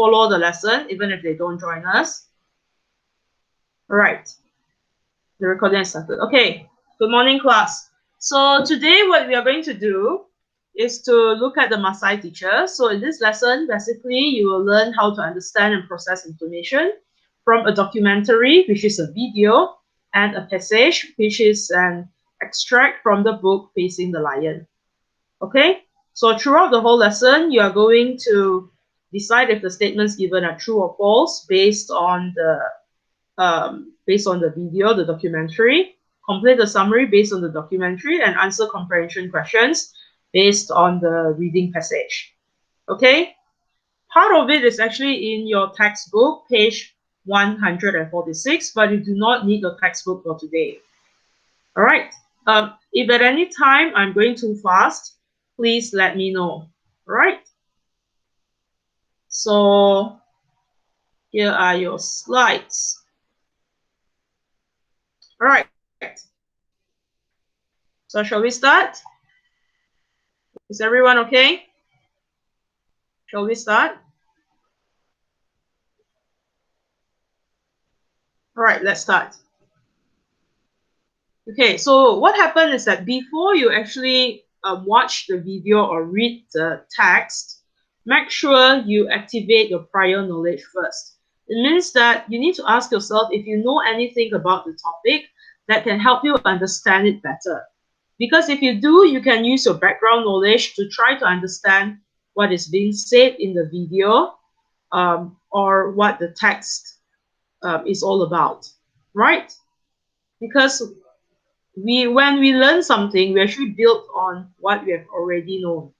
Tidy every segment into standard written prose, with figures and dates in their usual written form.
follow the lesson even if they don't join us. All right, the recording is started. Okay, good morning, class. So today what we are going to do is to look at the Masai teacher. So in this lesson, basically, you will learn how to understand and process information from a documentary, which is a video, and a passage, which is an extract from the book Facing the Lion. Okay, so throughout the whole lesson, you are going to decide if the statements given are true or false based on the video, the documentary, complete the summary based on the documentary, and answer comprehension questions based on the reading passage. Okay, part of it is actually in your textbook, page 146, but you do not need the textbook for today. All right, if at any time I'm going too fast, please let me know. All right, so here are your slides. All right, so shall we start? Is everyone okay? Shall we start? All right, let's start. Okay, so what happened is that before you actually watch the video or read the text, make sure you activate your prior knowledge first. It means that you need to ask yourself if you know anything about the topic that can help you understand it better. Because if you do, you can use your background knowledge to try to understand what is being said in the video or what the text is all about, right? Because when we learn something, we actually build on what we have already known.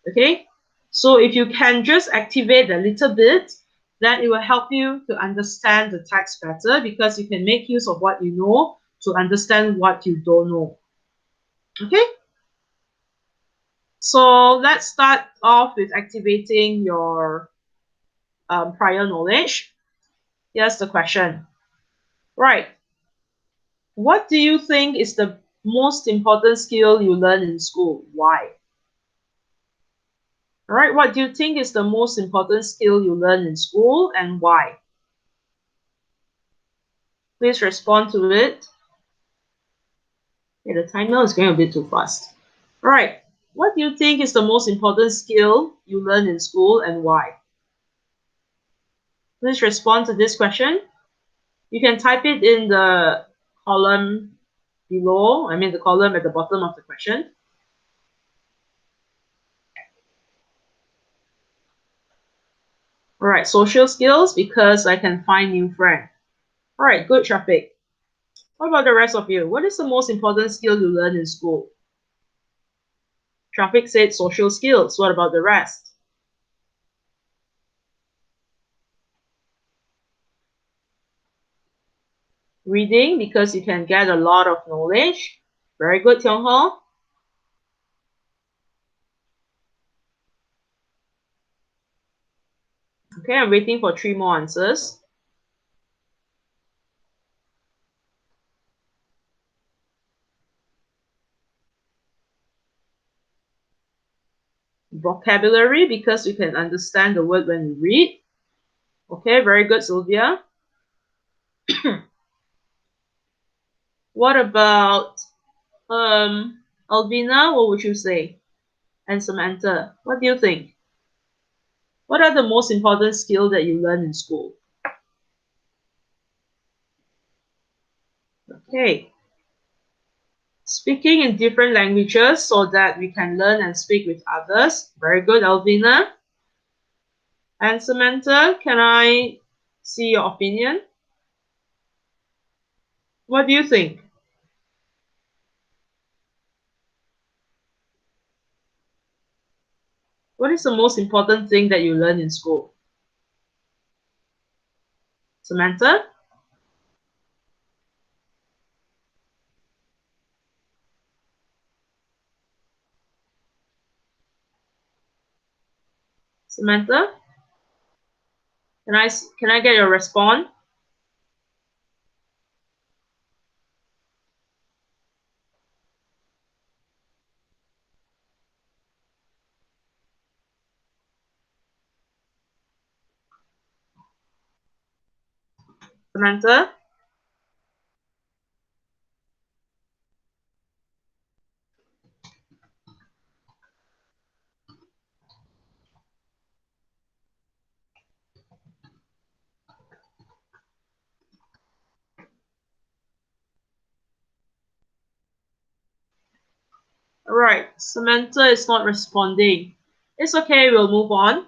Okay, so if you can just activate a little bit, then it will help you to understand the text better because you can make use of what you know to understand what you don't know. Okay, so let's start off with activating your prior knowledge. Here's the question. Right. What do you think is the most important skill you learn in school? Why? All right, what do you think is the most important skill you learn in school and why? Please respond to it. Okay, the timer is going a bit too fast. All right, what do you think is the most important skill you learn in school and why? Please respond to this question. You can type it in the column below, the column at the bottom of the question. All right, social skills because I can find new friends. All right, good, Shafiq. What about the rest of you? What is the most important skill you learn in school? Shafiq said social skills. What about the rest? Reading because you can get a lot of knowledge. Very good, Tiong Ho. Okay, I'm waiting for 3 more answers. Vocabulary because you can understand the word when you read. Okay, very good, Sylvia. What about Alvina? What would you say? And Samantha, what do you think? What are the most important skills that you learn in school? Okay. Speaking in different languages so that we can learn and speak with others. Very good, Alvina. And Samantha, can I see your opinion? What do you think? What is the most important thing that you learn in school? Samantha? Samantha? Can I get your response? Samantha? Alright, Samantha is not responding. It's okay, we'll move on.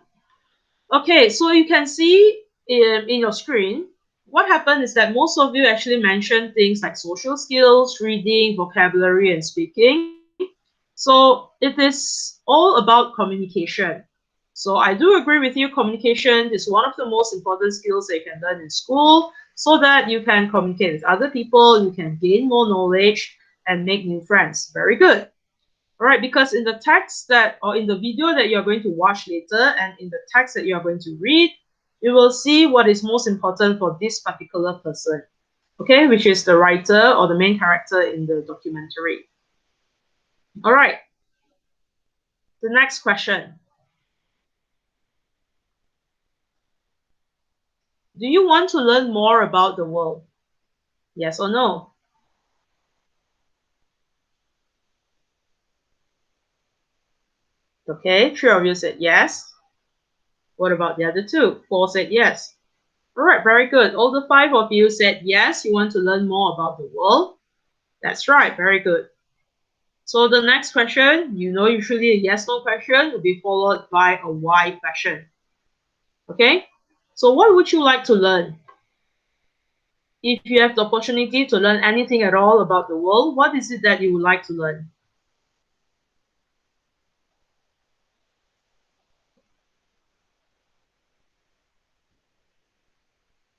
Okay, so you can see in your screen, what happened is that most of you actually mentioned things like social skills, reading, vocabulary, and speaking. So it is all about communication. So I do agree with you, communication is one of the most important skills that you can learn in school so that you can communicate with other people, you can gain more knowledge and make new friends. Very good. All right, because in the text that, or in the video that you're going to watch later and in the text that you are going to read, you will see what is most important for this particular person, okay, which is the writer or the main character in the documentary. All right, the next question. Do you want to learn more about the world? Yes or no? Okay, 3 of you said yes. What about the other 2? 4 said yes. All right, very good. All the 5 of you said yes, you want to learn more about the world. That's right, very good. So the next question, usually a yes/no question will be followed by a why question. Okay? So what would you like to learn? If you have the opportunity to learn anything at all about the world, what is it that you would like to learn?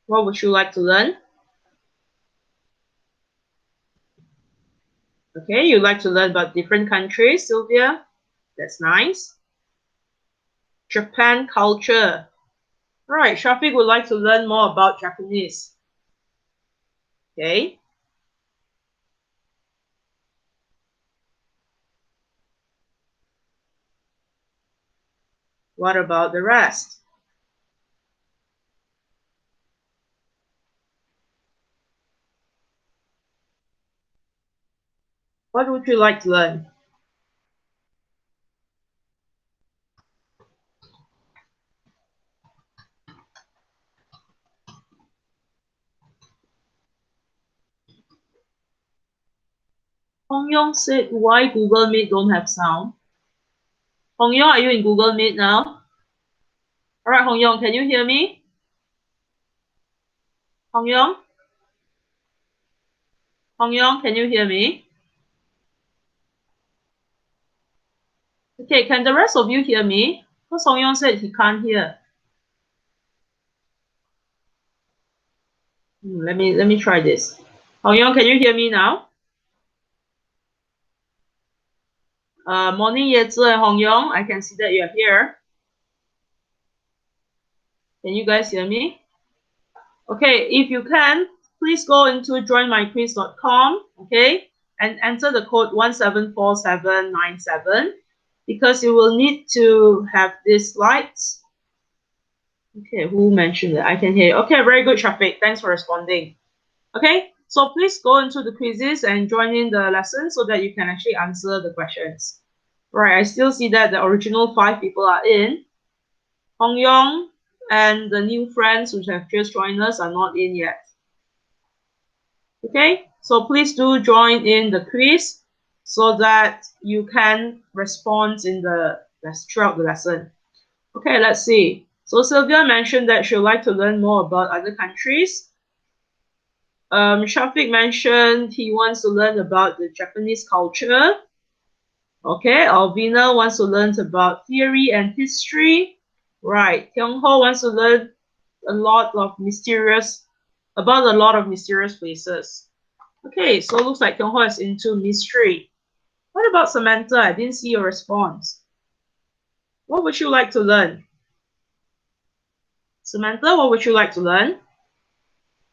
What would you like to learn? Okay, you like to learn about different countries, Sylvia. That's nice. Japan culture. Right, Shafiq would like to learn more about Japanese. Okay. What about the rest? What would you like to learn? Hong Yong said, why Google Meet don't have sound? Hong Yong, are you in Google Meet now? All right, Hong Yong, can you hear me? Hong Yong? Hong Yong, can you hear me? Okay, can the rest of you hear me? Because Hong Yong said he can't hear. Let me try this. Hong Yong, can you hear me now? Morning, Yezi and Hong Yong. I can see that you're here. Can you guys hear me? Okay, if you can, please go into joinmyquiz.com, okay, and enter the code 174797 because you will need to have these slides. Okay, who mentioned it? I can hear you. Okay, very good, Shafiq. Thanks for responding. Okay, so please go into the quizzes and join in the lesson so that you can actually answer the questions. Right, I still see that the original 5 people are in. Hong Yong and the new friends which have just joined us are not in yet. Okay, so please do join in the quiz so that you can respond in throughout the lesson. Okay, let's see. So Sylvia mentioned that she'd like to learn more about other countries. Shafiq mentioned he wants to learn about the Japanese culture. Okay, Alvina wants to learn about theory and history. Right, Kyung Ho wants to learn a lot of mysterious places. Okay, so it looks like Kyung Ho is into mystery. What about Samantha? I didn't see your response. What would you like to learn? Samantha, what would you like to learn?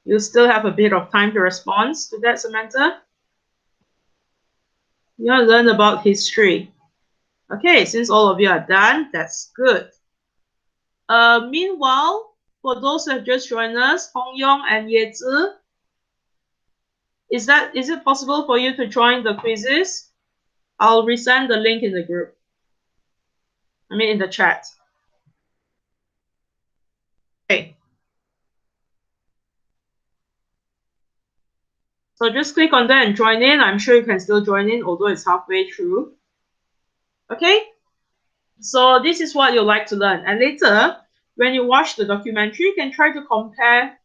You still have a bit of time to respond to that, Samantha. You want to learn about history. Okay, since all of you are done, that's good. Meanwhile, For those who have just joined us, Hong Yong and Ye Zi, is it possible for you to join the quizzes? I'll resend the link in the group. I mean in the chat. Okay. So just click on that and join in. I'm sure you can still join in, although it's halfway through. Okay? So this is what you like to learn. And later, when you watch the documentary, you can try to compare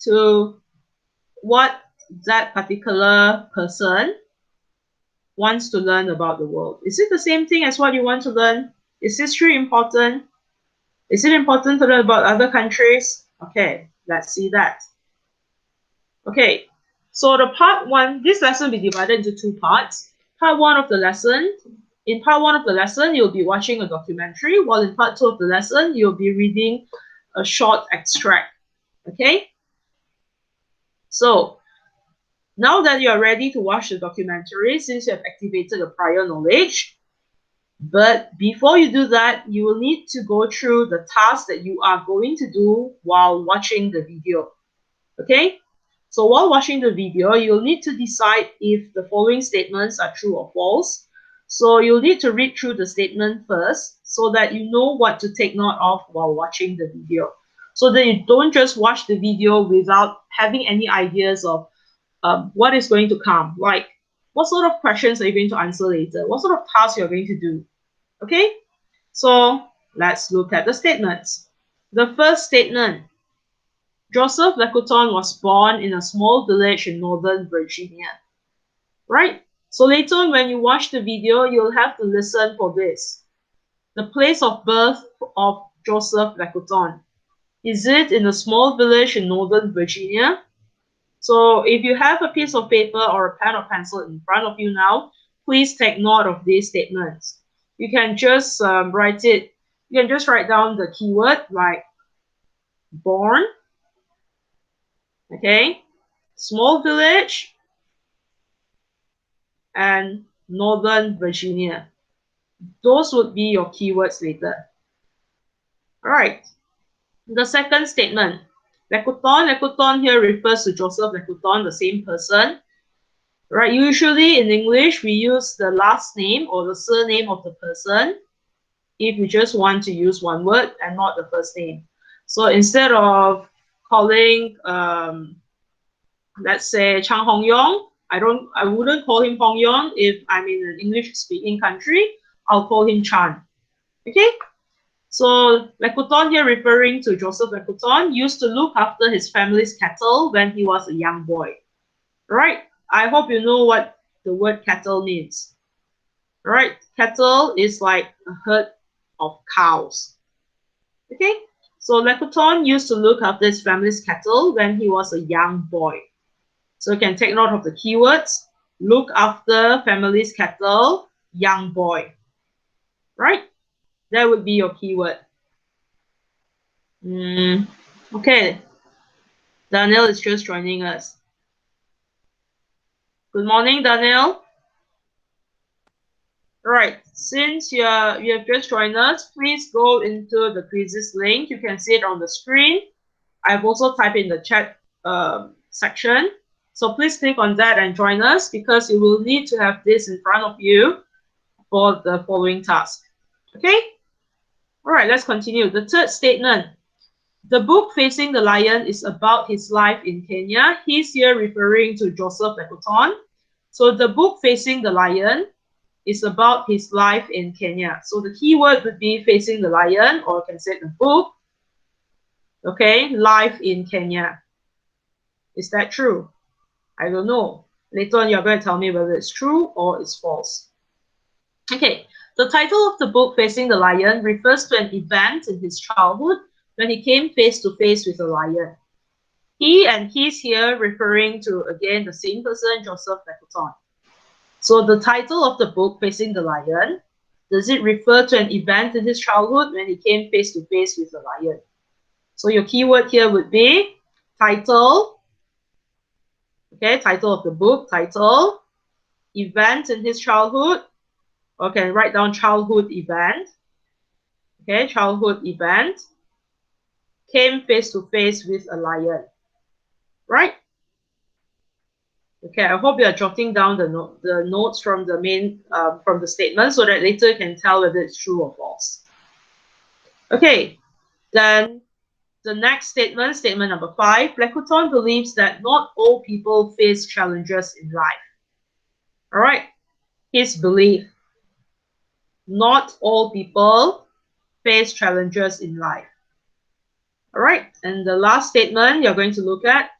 to what that particular person wants to learn about the world. Is it the same thing as what you want to learn? Is history important? Is it important to learn about other countries? Okay, let's see that. Okay, so the part one, this lesson will be divided into two parts. Part one of the lesson, in part one of the lesson, you'll be watching a documentary, while in part two of the lesson, you'll be reading a short extract. Okay? So, now that you are ready to watch the documentary, since you have activated your prior knowledge, but before you do that, you will need to go through the task that you are going to do while watching the video. Okay? So while watching the video, you'll need to decide if the following statements are true or false. So you'll need to read through the statement first so that you know what to take note of while watching the video. So that you don't just watch the video without having any ideas of what is going to come. Like, what sort of questions are you going to answer later? What sort of tasks you're going to do? Okay? So let's look at the statements. The first statement. Joseph Lecoton was born in a small village in northern Virginia. Right? So later on when you watch the video, you'll have to listen for this. The place of birth of Joseph Lecoton. Is it in a small village in northern Virginia? So if you have a piece of paper or a pen or pencil in front of you now, please take note of these statements. You can just write it. You can just write down the keyword like born. Okay, small village, and Northern Virginia. Those would be your keywords later. All right. The second statement. Lecoton here refers to Joseph Lecoton, the same person. Right. Usually in English, we use the last name or the surname of the person if you just want to use one word and not the first name. So instead of calling let's say Chang Hong Yong. I wouldn't call him Hong Yong if I'm in an English-speaking country. I'll call him Chan. Okay? So Lecoton here referring to Joseph Lecoton used to look after his family's cattle when he was a young boy. Right? I hope you know what the word cattle means. Right? Cattle is like a herd of cows. Okay? So Lecoton used to look after his family's cattle when he was a young boy. So you can take note of the keywords. Look after family's cattle, young boy. Right? That would be your keyword. Okay. Daniel is just joining us. Good morning, Daniel. Right. Since you have just joined us, please go into the quizzes link. You can see it on the screen. I've also typed in the chat section. So please click on that and join us because you will need to have this in front of you for the following task. Okay? All right, let's continue. The third statement. The book Facing the Lion is about his life in Kenya. He's here referring to Joseph Lecoton. So the book Facing the Lion is about his life in Kenya. So the keyword would be Facing the Lion, or you can say the book. Okay, life in Kenya. Is that true? I don't know. Later on, you're going to tell me whether it's true or it's false. Okay, the title of the book, Facing the Lion, refers to an event in his childhood when he came face to face with a lion. He and he's here referring to, again, the same person, Joseph Lecoton. So the title of the book, Facing the Lion, does it refer to an event in his childhood when he came face to face with a lion? So your keyword here would be title, okay, title of the book, title, event in his childhood, or can write down childhood event, okay, childhood event, came face to face with a lion. Right? Okay, I hope you are jotting down the notes from the main from the statement so that later you can tell whether it's true or false. Okay, then the next statement, statement number 5, Lecoton believes that not all people face challenges in life. All right, his belief, not all people face challenges in life. All right, and the last statement you're going to look at,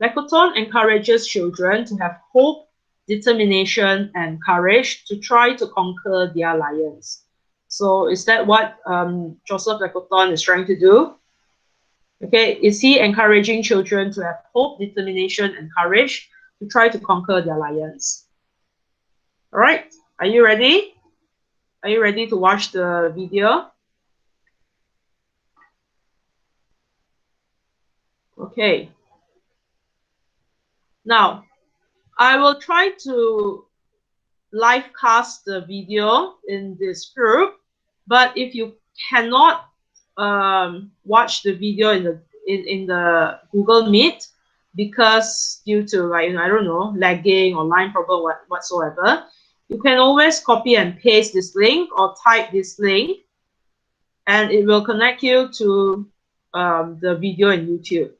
Lecoton encourages children to have hope, determination, and courage to try to conquer their lions. So is that what Joseph Lecoton is trying to do? Okay, is he encouraging children to have hope, determination, and courage to try to conquer their lions? All right, are you ready? Are you ready to watch the video? Okay. Now, I will try to live cast the video in this group, but if you cannot watch the video in the Google Meet because due to, like, I don't know, lagging or line problem whatsoever, you can always copy and paste this link or type this link, and it will connect you to the video in YouTube.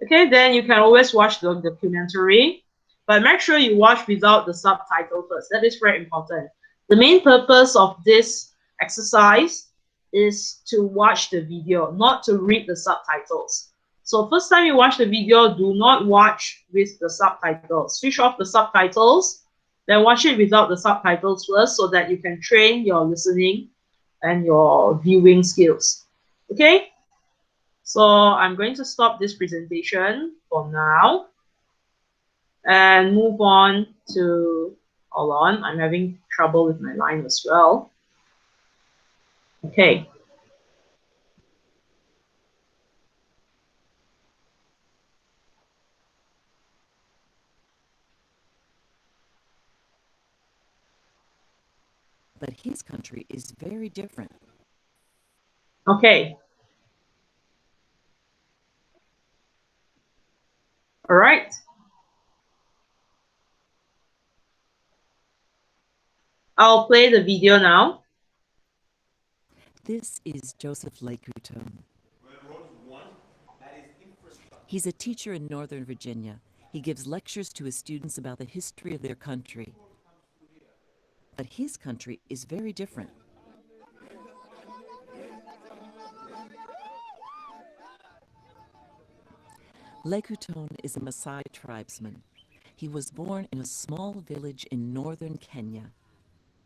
Okay, then you can always watch the documentary, but make sure you watch without the subtitle first. That is very important. The main purpose of this exercise is to watch the video, not to read the subtitles. So first time you watch the video, do not watch with the subtitles. Switch off the subtitles, then watch it without the subtitles first so that you can train your listening and your viewing skills. Okay? So I'm going to stop this presentation for now and move on to, hold on, I'm having trouble with my line as well. Okay. But his country is very different. Okay. All right. I'll play the video now. This is Joseph Lecuton. He's a teacher in Northern Virginia. He gives lectures to his students about the history of their country. But his country is very different. Lecuton is a Maasai tribesman. He was born in a small village in northern Kenya.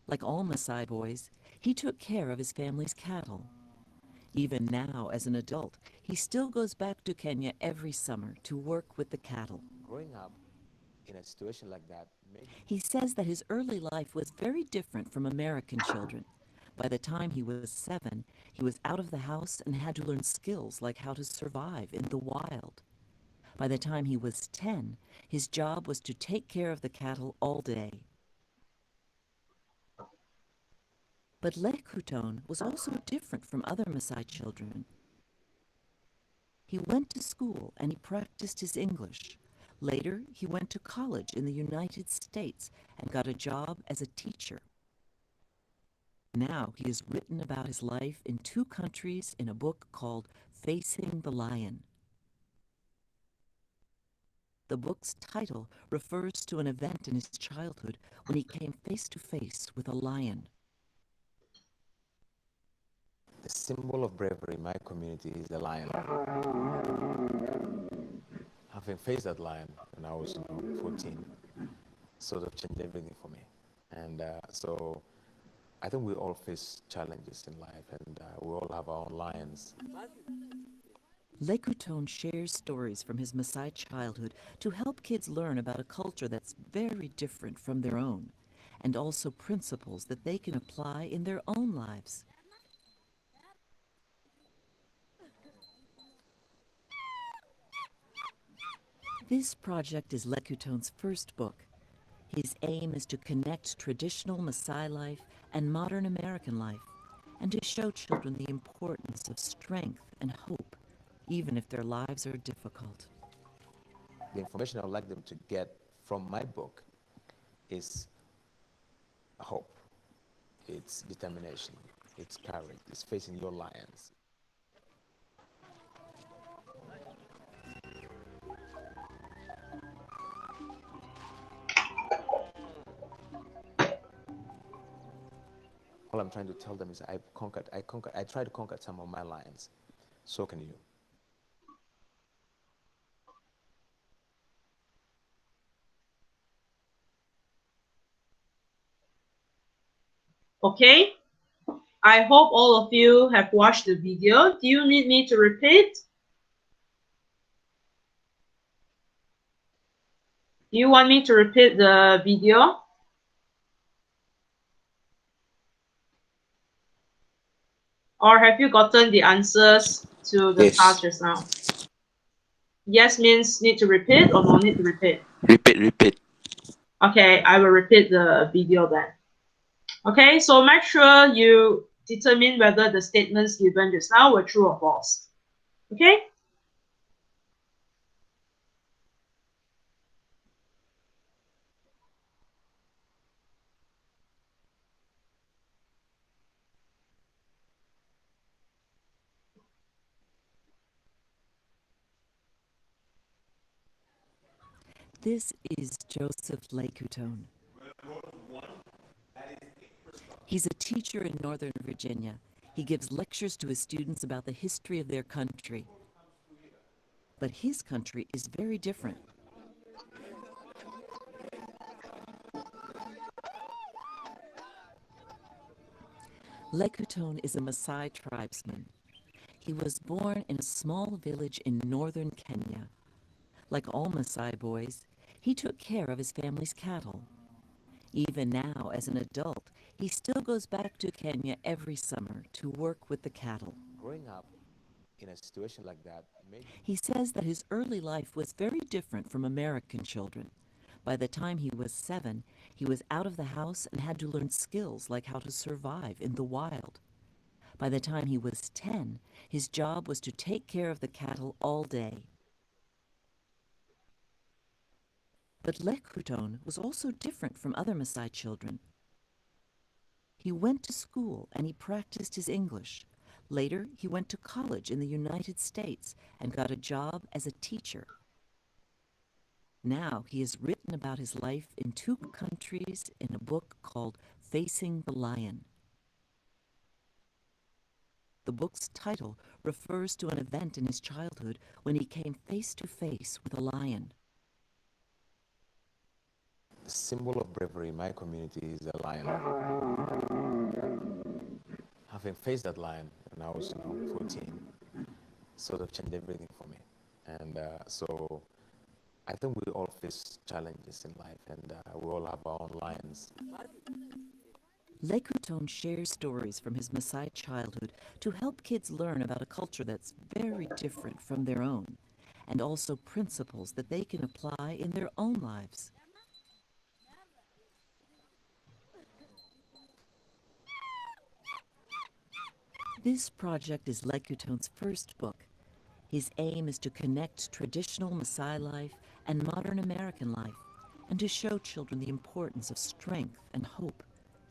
Like all Maasai boys, he took care of his family's cattle. Even now, as an adult, he still goes back to Kenya every summer to work with the cattle. Growing up in a situation like that made He says that his early life was very different from American children. By the time he was 7, he was out of the house and had to learn skills like how to survive in the wild. By the time he was 10, his job was to take care of the cattle all day. But Lecuton was also different from other Maasai children. He went to school and he practiced his English. Later, he went to college in the United States and got a job as a teacher. Now he has written about his life in 2 countries in a book called Facing the Lion. The book's title refers to an event in his childhood when he came face to face with a lion. the symbol of bravery in my community is the lion. Having faced that lion when I was 14 sort of changed everything for me. And so I think we all face challenges in life, and we all have our own lions. Lecuton shares stories from his Maasai childhood to help kids learn about a culture that's very different from their own, and also principles that they can apply in their own lives. This project is Lecuton's first book. His aim is to connect traditional Maasai life and modern American life, and to show children the importance of strength and hope. even if their lives are difficult. The information I would like them to get from my book is hope, it's determination, it's courage, it's facing your lions. All I'm trying to tell them is I try to conquer some of my lions. So can you. Okay, I hope all of you have watched the video. Do you need me to repeat? Do you want me to repeat the video? Or have you gotten the answers to the task Yes. just now? Yes means need to repeat or no need to repeat? Repeat. Okay, I will repeat the video then. Okay, so make sure you determine whether the statements given just now were true or false. Okay? This is Joseph Lecoutone. He's a teacher in Northern Virginia. He gives lectures to his students about the history of their country. But his country is very different. Lecoutone is a Maasai tribesman. He was born in a small village in northern Kenya. Like all Maasai boys, he took care of his family's cattle. Even now, as an adult, he still goes back to Kenya every summer to work with the cattle. Growing up in a situation like that made He says that his early life was very different from American children. By the time he was 7, he was out of the house and had to learn skills like how to survive in the wild. By the time he was 10, his job was to take care of the cattle all day. But Lecoutone was also different from other Maasai children. He went to school and he practiced his English. Later, he went to college in the United States and got a job as a teacher. Now he has written about his life in 2 countries in a book called Facing the Lion. The book's title refers to an event in his childhood when he came face to face with a lion. the symbol of bravery in my community is a lion. Having faced that lion when I was 14, sort of changed everything for me. And so I think we all face challenges in life, and we all have our own lions. Lecoutone shares stories from his Maasai childhood to help kids learn about a culture that's very different from their own, and also principles that they can apply in their own lives. This project is Lecoutone's first book. His aim is to connect traditional Maasai life and modern American life, and to show children the importance of strength and hope,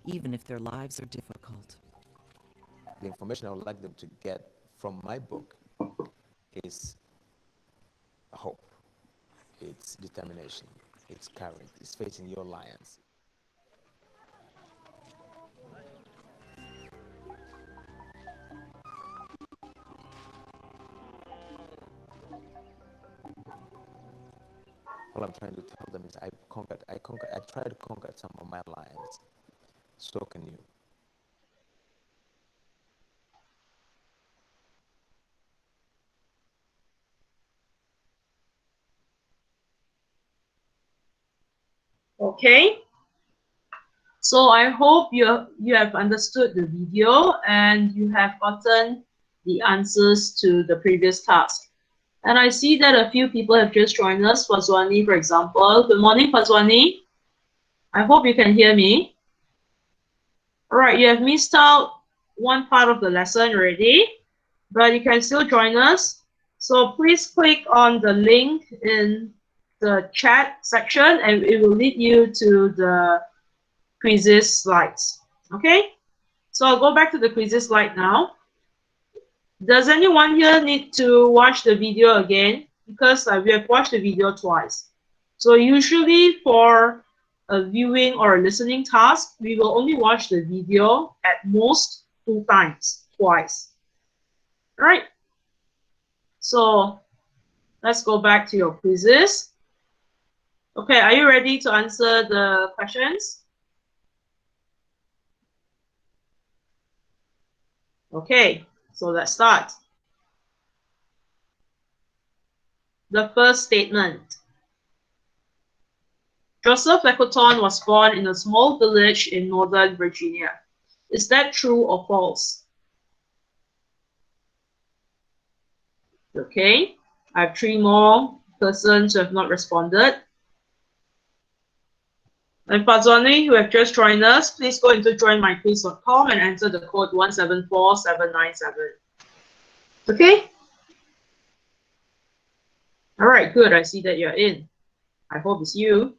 even if their lives are difficult. The information I would like them to get from my book is hope, it's determination, it's courage, it's facing your lions. All I'm trying to tell them is I try to conquer some of my lions. So can you. Okay. So I hope you have understood the video and you have gotten the answers to the previous task. And I see that a few people have just joined us. Fazwani, for example. Good morning, Fazwani. I hope you can hear me. All right, you have missed out one part of the lesson already, but you can still join us. So please click on the link in the chat section and it will lead you to the quizzes slides. Okay, so I'll go back to the quizzes slide now. Does anyone here need to watch the video again? Because we have watched the video twice. So usually for a viewing or a listening task, we will only watch the video at most 2 times, twice. All right. So let's go back to your quizzes. Okay, are you ready to answer the questions? Okay, so let's start. The first statement. Joseph Lecoton was born in a small village in Northern Virginia. Is that true or false? Okay, I have 3 more persons who have not responded. And Fazoni, who have just joined us, please go into joinmyquiz.com and enter the code 174797. Okay? All right, good. I see that you're in. I hope it's you.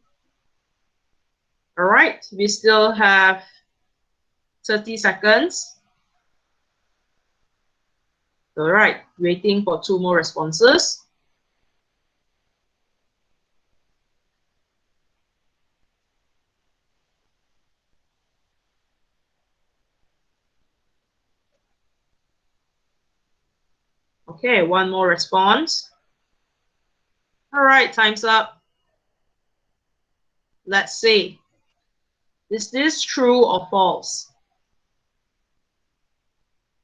All right, we still have 30 seconds. All right, waiting for 2 more responses. Okay, 1 more response. All right, time's up. Let's see. Is this true or false?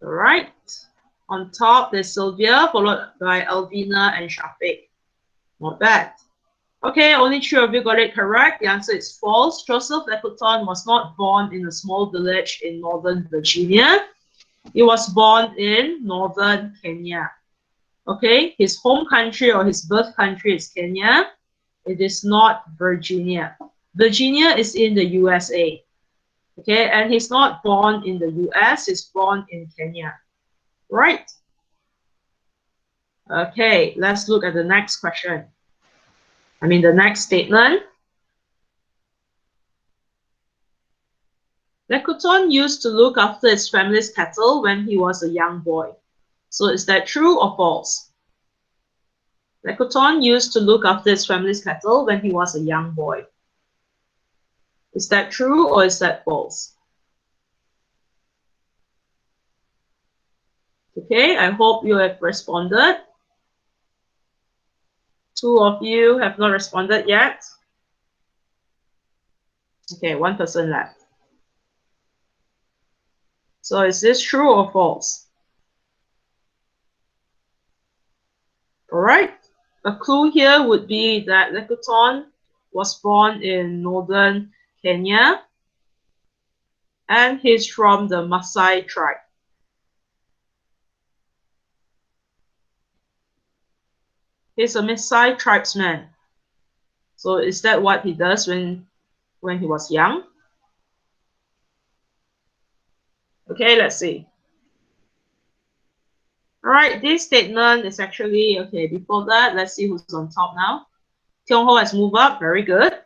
All right. On top, there's Sylvia, followed by Alvina and Shafiq. Not bad. Okay, only 3 of you got it correct. The answer is false. Joseph Lecoton was not born in a small village in Northern Virginia. He was born in Northern Kenya. Okay, his home country or his birth country is Kenya. It is not Virginia. Virginia is in the USA. Okay, and he's not born in the US, he's born in Kenya. Right? Okay, let's look at the next question. The next statement. Lecoton used to look after his family's cattle when he was a young boy. So is that true or false? Lecoton used to look after his family's cattle when he was a young boy. Is that true or is that false? Okay, I hope you have responded. 2 of you have not responded yet. Okay, 1 person left. So is this true or false? All right. A clue here would be that Lecoton was born in northern Kenya and he's from the Maasai tribe. He's a Maasai tribesman. So is that what he does when he was young? Okay, let's see. All right, this statement is actually, okay, before that, let's see who's on top now. Tiong Ho has moved up, very good.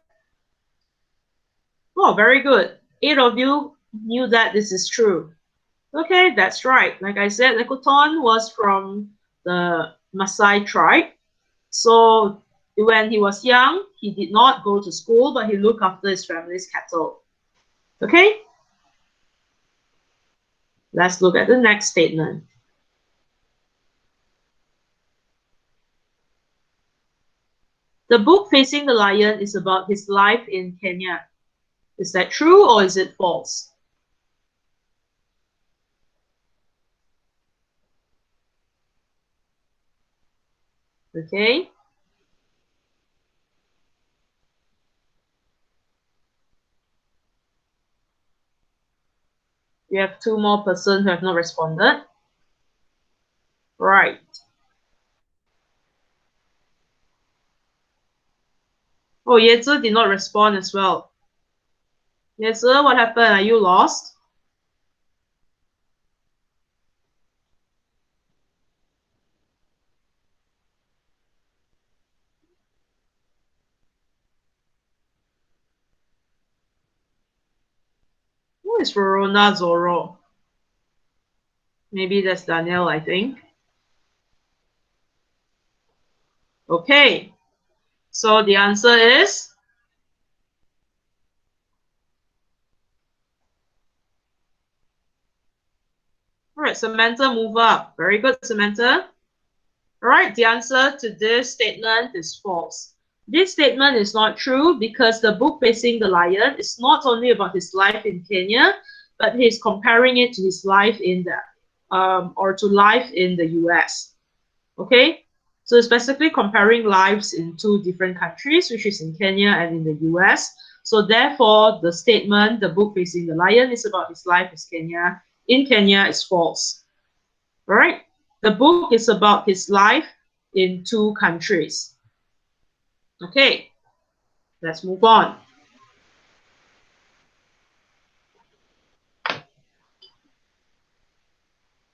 Oh, very good. 8 of you knew that this is true. Okay, that's right. Like I said, Lecoton was from the Maasai tribe. So when he was young, he did not go to school, but he looked after his family's cattle. Okay? Let's look at the next statement. The book Facing the Lion is about his life in Kenya. Is that true or is it false? Okay. We have 2 more persons who have not responded. Right. Oh, Yezi did not respond as well. Yezi, what happened? Are you lost? is Verona Zorro? Maybe that's Daniel, I think. Okay, so the answer is all right, Samantha, move up. Very good, Samantha. All right, the answer to this statement is false. This statement is not true because the book Facing the Lion is not only about his life in Kenya, but he's comparing it to his life in the or to life in the US. Okay, so it's basically comparing lives in two different countries, which is in Kenya and in the US. So therefore, the statement, the book Facing the Lion, is about his life in Kenya is false. All right, the book is about his life in two countries. Okay, let's move on.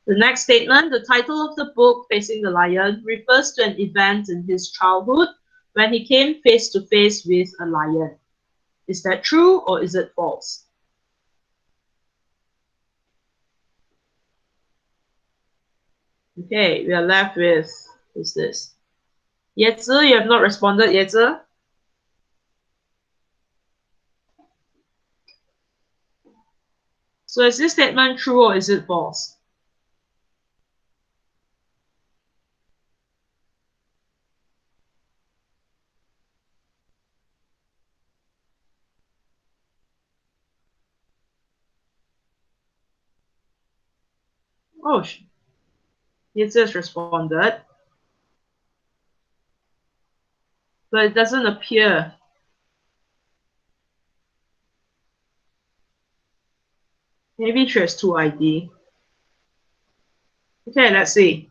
The next statement, the title of the book, Facing the Lion, refers to an event in his childhood when he came face to face with a lion. Is that true or is it false? Okay, we are left with, who's this? Yezi, you have not responded, Yezi. So is this statement true or is it false? Oh, Yezi has responded, but it doesn't appear. Maybe she has two ID. Okay, let's see.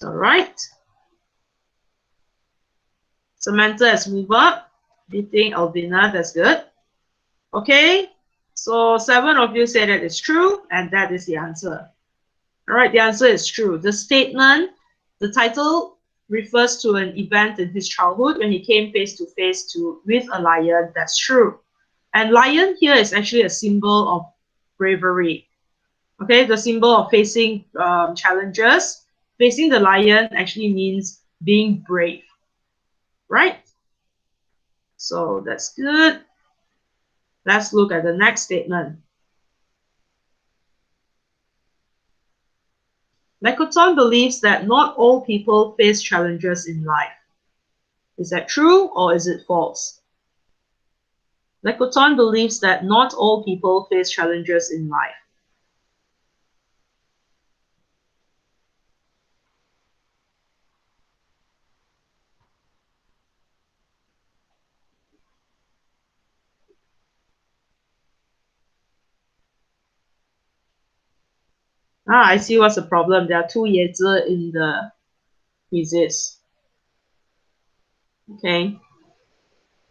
All right. Samantha has moved up, beating Alvina. That's good. Okay, so 7 of you say that it's true, and that is the answer. All right, the answer is true. The statement, the title refers to an event in his childhood when he came face to face with a lion. That's true. And lion here is actually a symbol of bravery. Okay, the symbol of facing challenges. Facing the lion actually means being brave, right? So that's good. Let's look at the next statement. Lecoton believes that not all people face challenges in life. Is that true or is it false? Lecoton believes that not all people face challenges in life. I see what's the problem. There are two Yezi in the quizzes. Okay.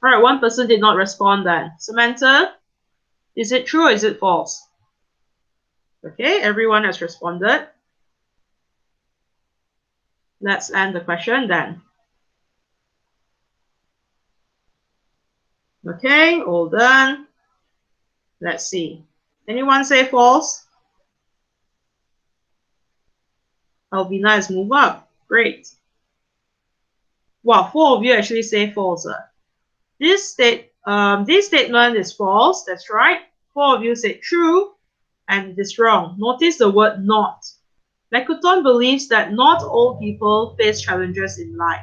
All right, one person did not respond then. Samantha, is it true or is it false? Okay, everyone has responded. Let's end the question then. Okay, all done. Let's see. Anyone say false? Alvina has moved up. Great. Wow, 4 of you actually say false. This statement is false. That's right. 4 of you said true, and it is wrong. Notice the word not. Lecoton believes that not all people face challenges in life.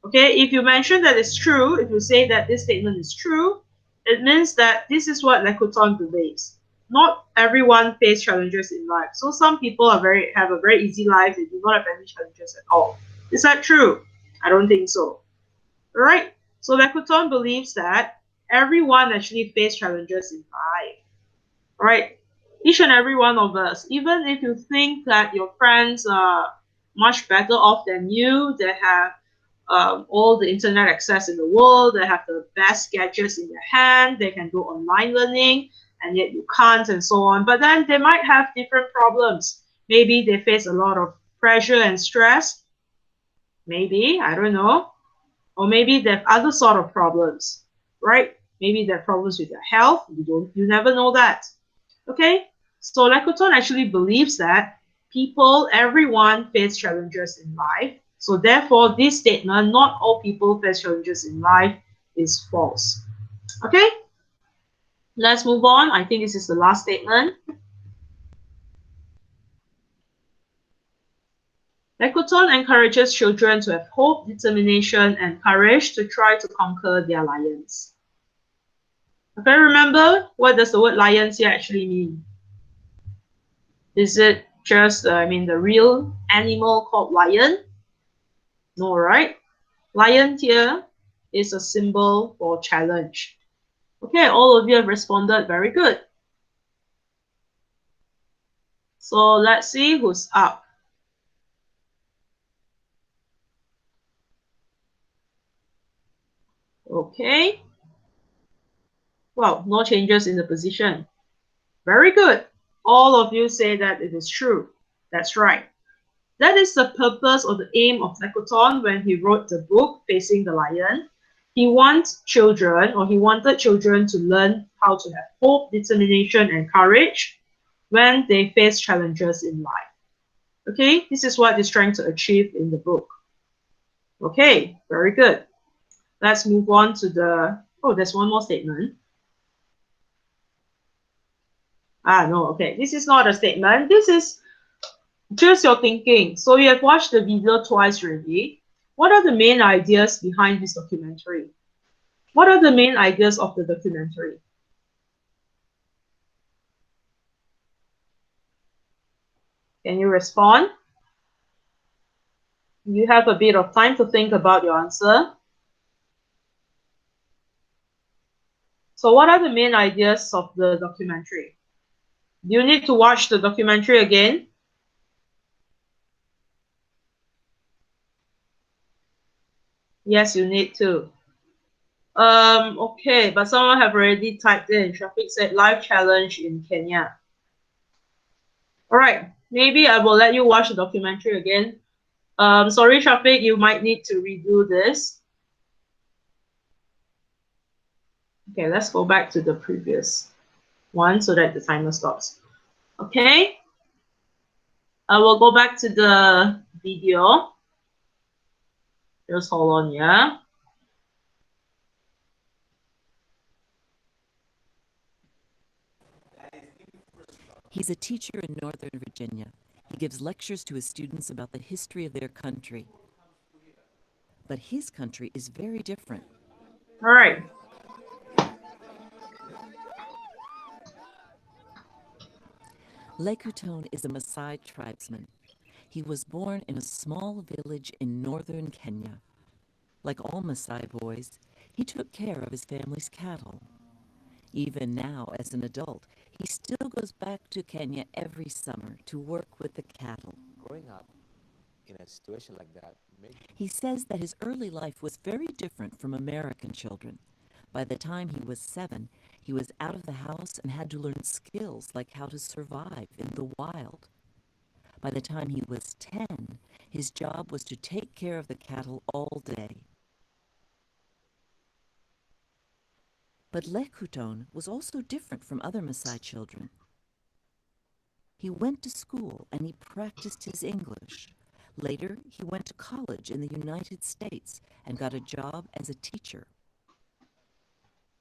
Okay, if you mention that it's true, if you say that this statement is true, it means that this is what Lecoton believes. Not everyone face challenges in life. So some people have a very easy life. They do not have any challenges at all. Is that true? I don't think so. All right. So Lecoton believes that everyone actually face challenges in life. All right. Each and every one of us, even if you think that your friends are much better off than you, they have all the internet access in the world, they have the best gadgets in their hand, they can do online learning, and yet you can't, and so on. But then they might have different problems. Maybe they face a lot of pressure and stress. Maybe, I don't know. Or maybe they have other sort of problems. right? Maybe they have problems with their health. You never know that. Okay? So Lekuton actually believes that everyone face challenges in life. So therefore, this statement, not all people face challenges in life, is false. Okay? Let's move on. I think this is the last statement. Lekuton encourages children to have hope, determination, and courage to try to conquer their lions. Okay, remember, what does the word lions here actually mean? Is it just, the real animal called lion? No, right? Lion here is a symbol for challenge. Okay, all of you have responded very good. So let's see who's up. Okay. Well, no changes in the position. Very good. All of you say that it is true. That's right. That is the purpose or the aim of Lekuton when he wrote the book Facing the Lion. He wanted children to learn how to have hope, determination, and courage when they face challenges in life. Okay, this is what he's trying to achieve in the book. Okay, very good. Let's move on to there's one more statement. No, okay. This is not a statement. This is just your thinking. So you have watched the video twice already. What are the main ideas behind this documentary? What are the main ideas of the documentary? Can you respond? You have a bit of time to think about your answer. So what are the main ideas of the documentary? Do you need to watch the documentary again? Yes, you need to. Okay, but someone have already typed in. Shafiq said life challenge in Kenya. All right, maybe I will let you watch the documentary again. Sorry, Shafiq, you might need to redo this. Okay, let's go back to the previous one so that the timer stops. Okay, I will go back to the video. Just hold on, yeah. He's a teacher in Northern Virginia. He gives lectures to his students about the history of their country. But his country is very different. All right. Lekuton is a Maasai tribesman. He was born in a small village in northern Kenya. Like all Maasai boys, he took care of his family's cattle. Even now, as an adult, he still goes back to Kenya every summer to work with the cattle. Growing up in a situation like that He says that his early life was very different from American children. By the time he was 7, he was out of the house and had to learn skills like how to survive in the wild. By the time he was 10, his job was to take care of the cattle all day. But Lekuton was also different from other Maasai children. He went to school and he practiced his English. Later, he went to college in the United States and got a job as a teacher.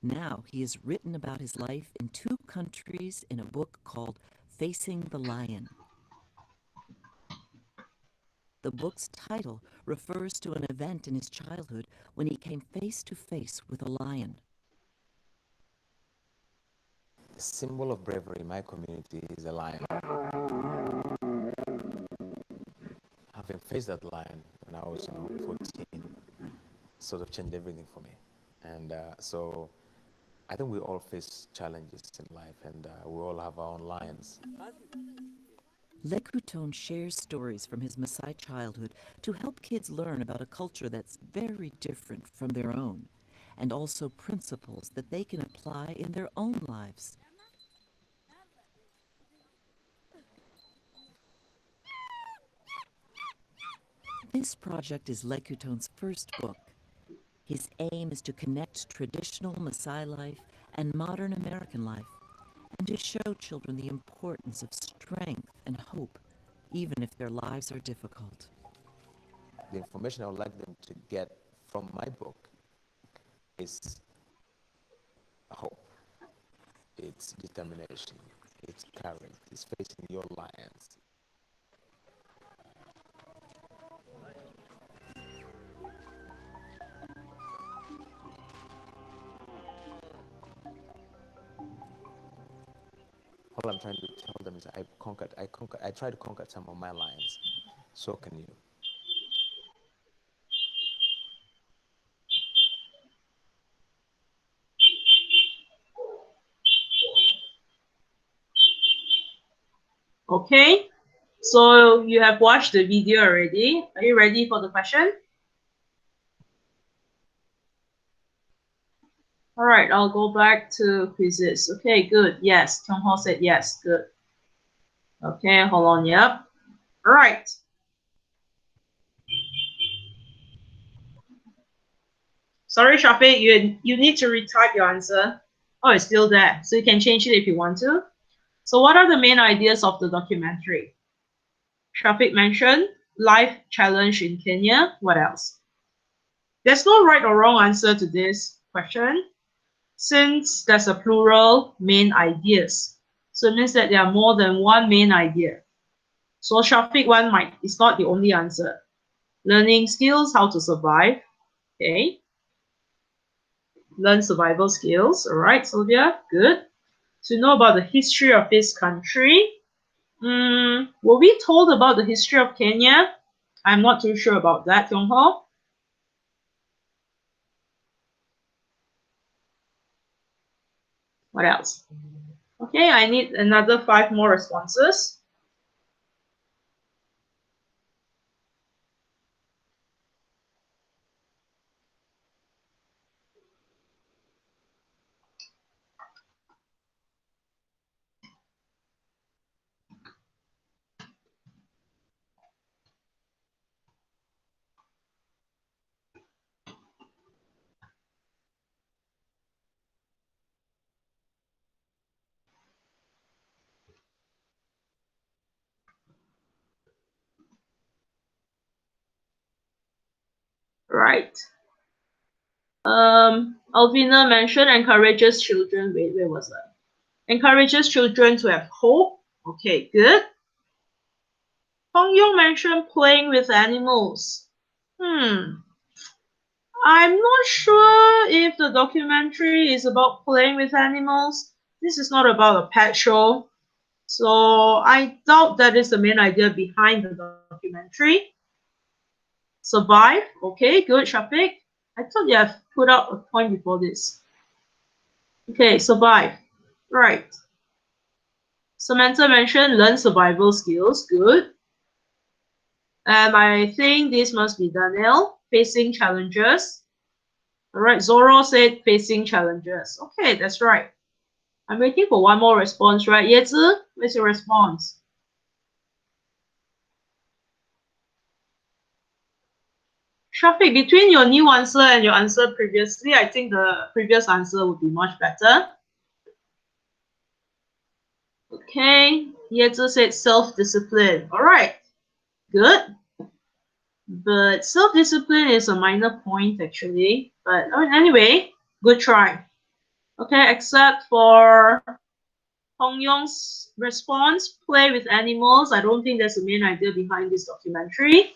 Now he has written about his life in 2 countries in a book called Facing the Lion. The book's title refers to an event in his childhood when he came face to face with a lion. the symbol of bravery in my community is a lion. Having faced that lion when I was 14 sort of changed everything for me. And so I think we all face challenges in life, and we all have our own lions. Lekuton shares stories from his Maasai childhood to help kids learn about a culture that's very different from their own, and also principles that they can apply in their own lives. This project is Lekuton's first book. His aim is to connect traditional Maasai life and modern American life, and to show children the importance of strength and hope, even if their lives are difficult. The information I would like them to get from my book is hope, it's determination, it's courage, it's facing your lions. All I'm trying to tell them is I try to conquer some of my lions. So can you. Okay, so you have watched the video already. Are you ready for the question? All right, I'll go back to quizzes. Okay, good. Yes, Kyung Ho said yes. Good. Okay, hold on. Yep. All right. Sorry, Shafiq, you need to retype your answer. Oh, it's still there. So you can change it if you want to. So what are the main ideas of the documentary? Shafiq mentioned life challenge in Kenya. What else? There's no right or wrong answer to this question, since there's a plural main ideas. So it means that there are more than one main idea. So Shafiq one is not the only answer. Learning skills, how to survive. Okay. Learn survival skills. All right, Sylvia, good. To know about the history of this country. Were we told about the history of Kenya? I'm not too sure about that, Kyung Ho. What else? Okay, I need another 5 more responses. Right. Alvina mentioned encourages children. Wait, where was that? Encourages children to have hope. Okay, good. Hong Yong mentioned playing with animals. I'm not sure if the documentary is about playing with animals. This is not about a pet show. So I doubt that is the main idea behind the documentary. Survive. Okay, good, Shafiq. I thought you have put out a point before this. Okay, survive. Right. Samantha mentioned learn survival skills. Good. And I think this must be Daniel. Facing challenges. All right, Zoro said facing challenges. Okay, that's right. I'm waiting for one more response, right? Yezi, where's your response? Shafiq, between your new answer and your answer previously, I think the previous answer would be much better. Okay, Yezi said self-discipline. All right, good. But self-discipline is a minor point actually. But anyway, good try. Okay, except for Hong Yong's response, play with animals. I don't think there's a main idea behind this documentary.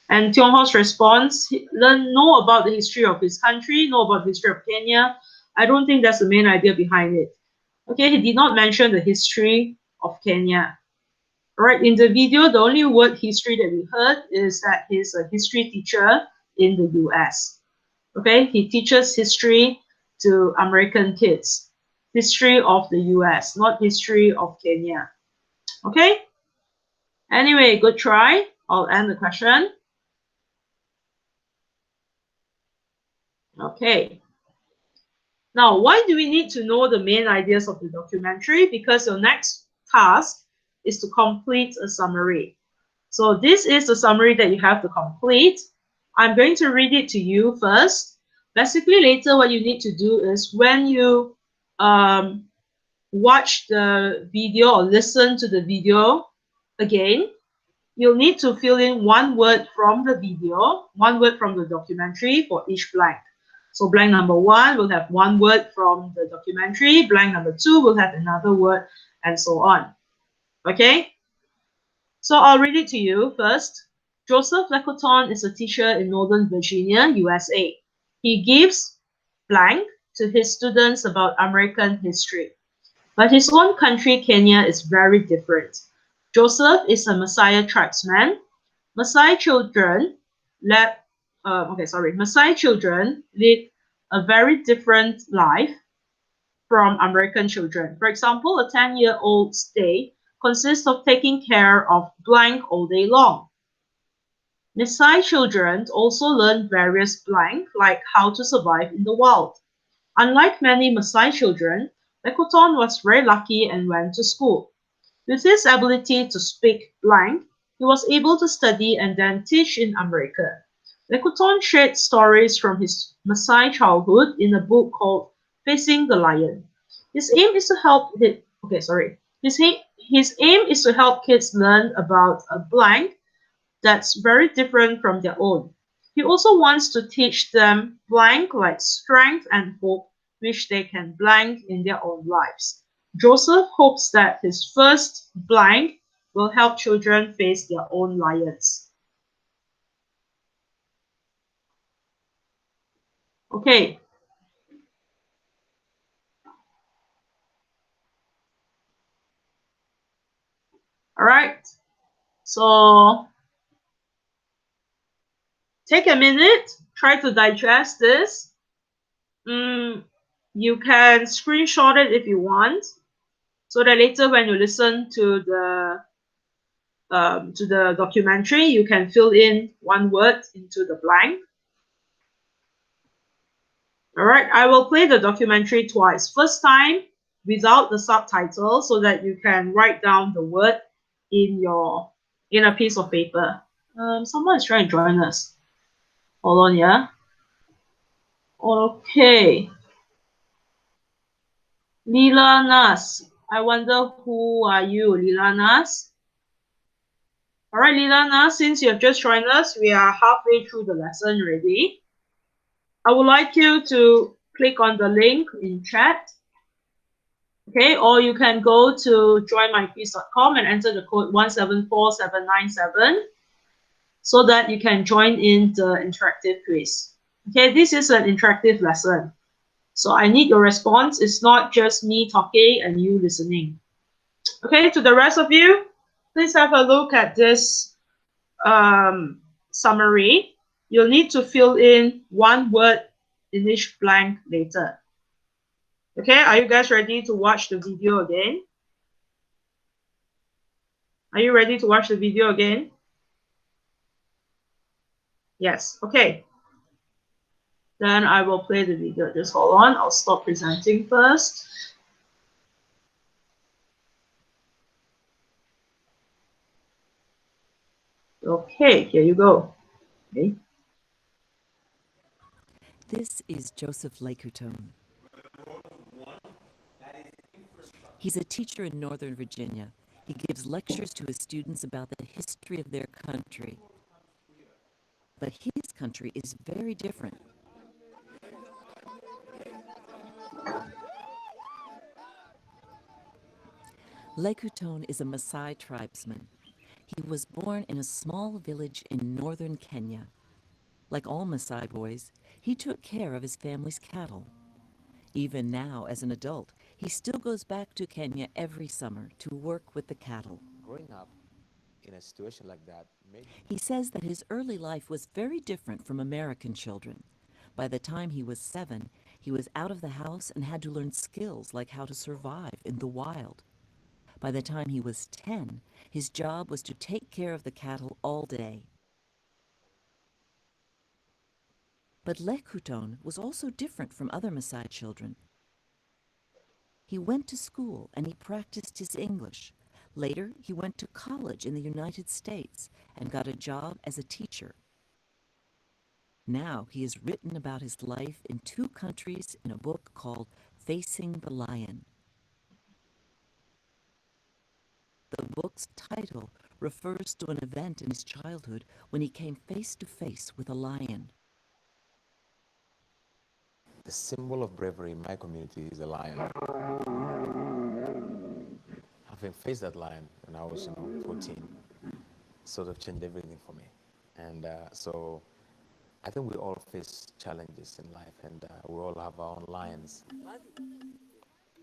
And Tiong Ho's response, know about the history of his country, know about the history of Kenya. I don't think that's the main idea behind it. Okay, he did not mention the history of Kenya. Right, in the video, the only word history that we heard is that he's a history teacher in the US. Okay, he teaches history to American kids. History of the US, not history of Kenya. Okay? Anyway, good try. I'll end the question. Okay. Now, why do we need to know the main ideas of the documentary? Because your next task is to complete a summary. So this is the summary that you have to complete. I'm going to read it to you first. Basically, later what you need to do is when you um, watch the video or listen to the video again, you'll need to fill in one word from the video, one word from the documentary for each blank. So blank number one will have one word from the documentary, blank number two will have another word, and so on. Okay? So I'll read it to you first. Joseph Lecoton is a teacher in Northern Virginia, USA. He gives blank to his students about American history. But his own country, Kenya, is very different. Joseph is a Maasai tribesman. Maasai children led, Maasai children lead a very different life from American children. For example, a 10-year-old's day consists of taking care of blank all day long. Maasai children also learn various blank, like how to survive in the wild. Unlike many Maasai children, Lekoton was very lucky and went to school. With his ability to speak blank, he was able to study and then teach in America. Lekoton shared stories from his Maasai childhood in a book called Facing the Lion. His aim is to help his aim is to help kids learn about a blank that's very different from their own. He also wants to teach them blank like strength and hope, which they can blank in their own lives. Joseph hopes that his first blank will help children face their own lions. Okay. All right. So take a minute, try to digest this. You can screenshot it if you want, so that later when you listen to the documentary, you can fill in one word into the blank. All right, I will play the documentary twice. First time without the subtitle, so that you can write down the word in a piece of paper. Someone is trying to join us. Hold on, yeah. Okay. Leela Nas. I wonder who are you, Leela Nas? All right, Leela Nas, since you have just joined us, we are halfway through the lesson already. I would like you to click on the link in chat. Okay, or you can go to joinmyquiz.com and enter the code 174797 so that you can join in the interactive quiz. Okay, this is an interactive lesson. So I need your response. It's not just me talking and you listening. Okay, to the rest of you, please have a look at this summary. You'll need to fill in one word in each blank later. Okay, are you guys ready to watch the video again? Are you ready to watch the video again? Yes, okay. Then I will play the video. Just hold on, I'll stop presenting first. Okay, here you go. Okay. This is Joseph Lecoutone. He's a teacher in Northern Virginia. He gives lectures to his students about the history of their country. But his country is very different. Lecoutone is a Maasai tribesman. He was born in a small village in northern Kenya. Like all Maasai boys, he took care of his family's cattle. Even now, as an adult, he still goes back to Kenya every summer to work with the cattle. Growing up in a situation like that made He says that his early life was very different from American children. By the time he was 7, he was out of the house and had to learn skills like how to survive in the wild. By the time he was 10, his job was to take care of the cattle all day. But Lecoutone was also different from other Maasai children. He went to school and he practiced his English. Later, he went to college in the United States and got a job as a teacher. Now he has written about his life in 2 countries in a book called Facing the Lion. The book's title refers to an event in his childhood when he came face to face with a lion. The symbol of bravery in my community is a lion. Having faced that lion when I was, 14, sort of changed everything for me. And so I think we all face challenges in life, and we all have our own lions.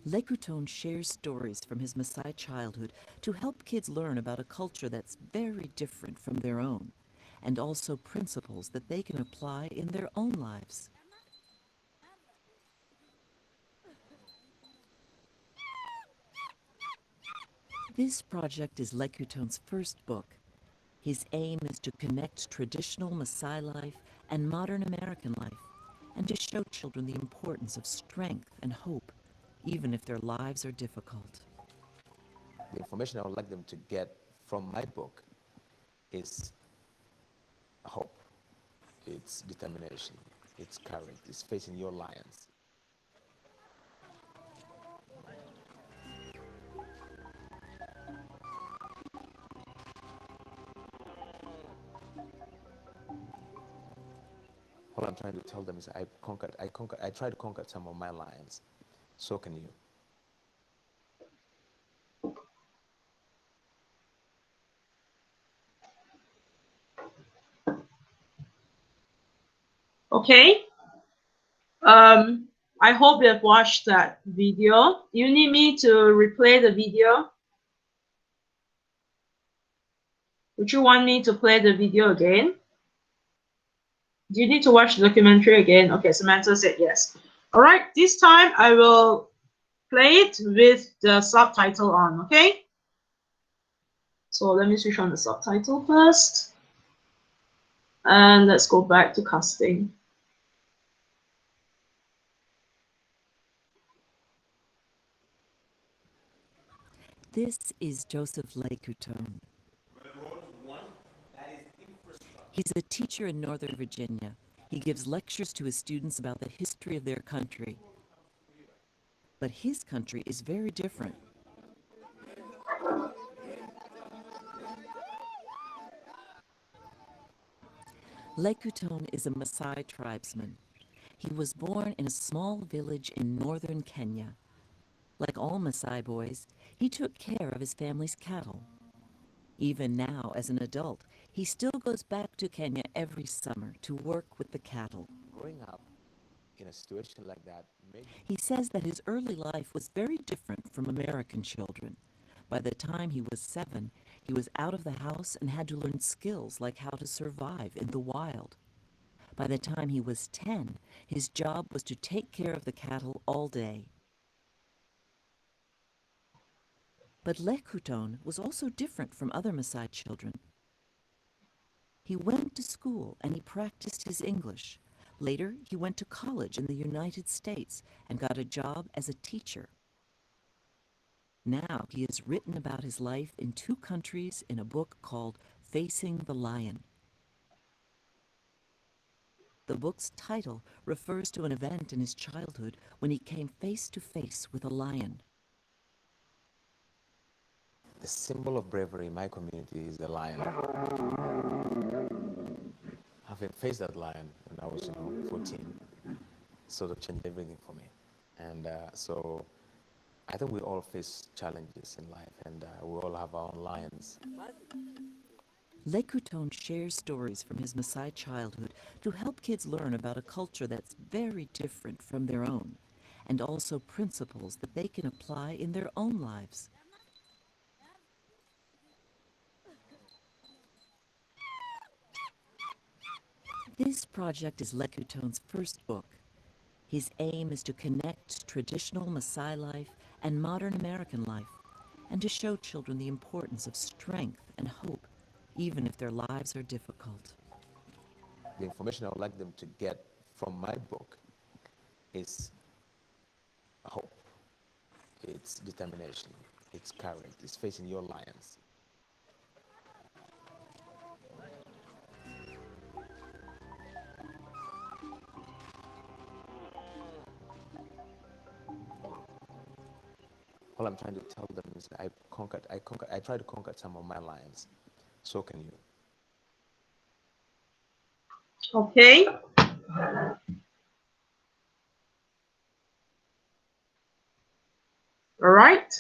Lekutone shares stories from his Maasai childhood to help kids learn about a culture that's very different from their own, and also principles that they can apply in their own lives. This project is Lekutone's first book. His aim is to connect traditional Maasai life and modern American life, and to show children the importance of strength and hope, even if their lives are difficult. The information I would like them to get from my book is hope, it's determination, it's courage, it's facing your lions. All I'm trying to tell them is I tried to conquer some of my lions. So can you. Okay. I hope you have watched that video. You need me to replay the video? Would you want me to play the video again? Do you need to watch the documentary again? Okay, Samantha said yes. All right, this time I will play it with the subtitle on, okay? So let me switch on the subtitle first. And let's go back to casting. This is Joseph Lekutone. He's a teacher in Northern Virginia. He gives lectures to his students about the history of their country. But his country is very different. Lekutone is a Maasai tribesman. He was born in a small village in northern Kenya. Like all Maasai boys, he took care of his family's cattle. Even now, as an adult, he still goes back to Kenya every summer to work with the cattle. Growing up in a situation like that made He says that his early life was very different from American children. By the time he was 7, he was out of the house and had to learn skills like how to survive in the wild. By the time he was 10, his job was to take care of the cattle all day. But Lekutone was also different from other Maasai children. He went to school and he practiced his English. Later, he went to college in the United States and got a job as a teacher. Now he has written about his life in 2 countries in a book called Facing the Lion. The book's title refers to an event in his childhood when he came face to face with a lion. the symbol of bravery in my community is the lion. Having faced that lion when I was, 14, sort of changed everything for me. And so I think we all face challenges in life, and we all have our own lions. Lekutone shares stories from his Maasai childhood to help kids learn about a culture that's very different from their own, and also principles that they can apply in their own lives. This project is Lekutone's first book. His aim is to connect traditional Maasai life and modern American life, and to show children the importance of strength and hope, even if their lives are difficult. The information I would like them to get from my book is hope, it's determination, it's courage, it's facing your lions. all I'm trying to tell them is I try to conquer some of my lines. So can you. Okay. All right.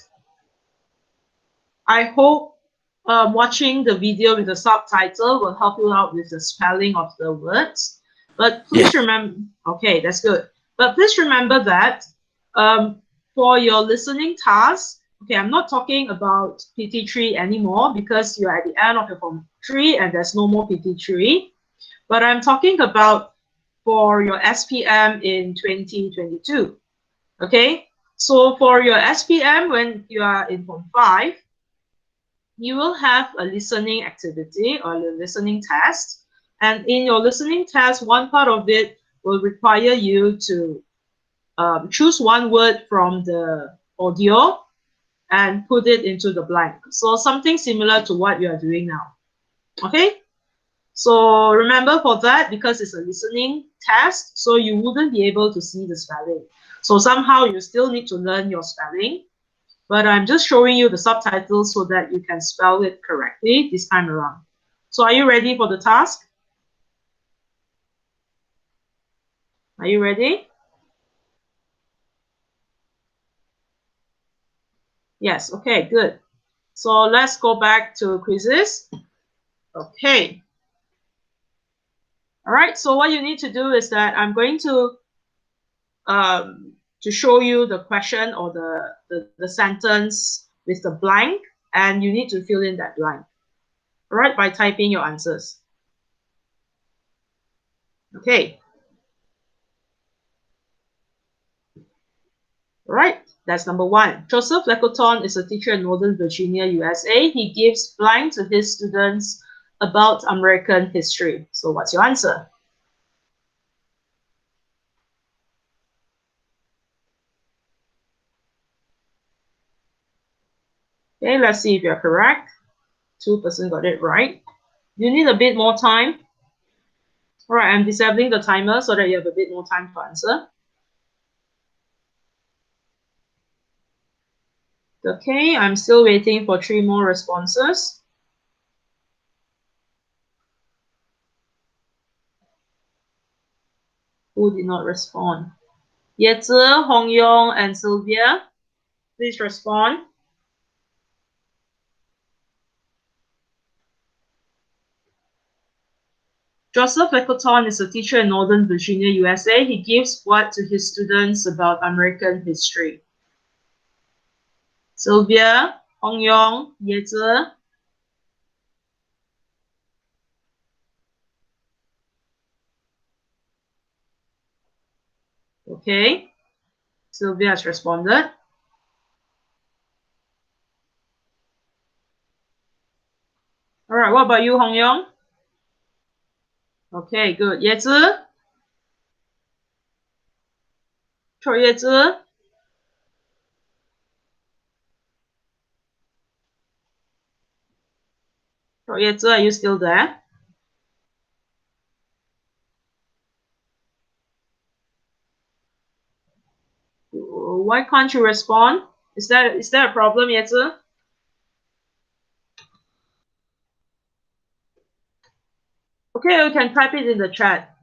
I hope watching the video with the subtitle will help you out with the spelling of the words. But please remember, okay, that's good. But please remember that for your listening task, okay, I'm not talking about PT3 anymore because you're at the end of your Form 3 and there's no more PT3. But I'm talking about for your SPM in 2022. Okay, so for your SPM when you are in Form 5, you will have a listening activity or a listening test. And in your listening test, one part of it will require you to choose one word from the audio and put it into the blank. So something similar to what you are doing now. Okay? So remember for that, because it's a listening test, so you wouldn't be able to see the spelling. So somehow you still need to learn your spelling. But I'm just showing you the subtitles so that you can spell it correctly this time around. So are you ready for the task? Are you ready? Yes, okay, good. So let's go back to quizzes. Okay. All right, so what you need to do is that I'm going to show you the question or the sentence with the blank, and you need to fill in that blank. All right, by typing your answers. Okay. All right, that's number one. Joseph Lecoton is a teacher in Northern Virginia, USA. He gives blank to his students about American history. So what's your answer? Okay, let's see if you're correct. 2% got it right. You need a bit more time. All right, I'm disabling the timer so that you have a bit more time to answer. Okay, I'm still waiting for 3 more responses. Who did not respond? Yezi, Hong Yong, and Sylvia, please respond. Joseph Lecoton is a teacher in Northern Virginia, USA. He gives what to his students about American history? Sylvia, Hong Yong, Yezi. Okay, Sylvia has responded. All right, what about you, Hong Yong? Okay, good. Yezi? Cho Yezi? Cho Yezi, are you still there? Why can't you respond? Is there a problem, Yezi? Okay, you can type it in the chat.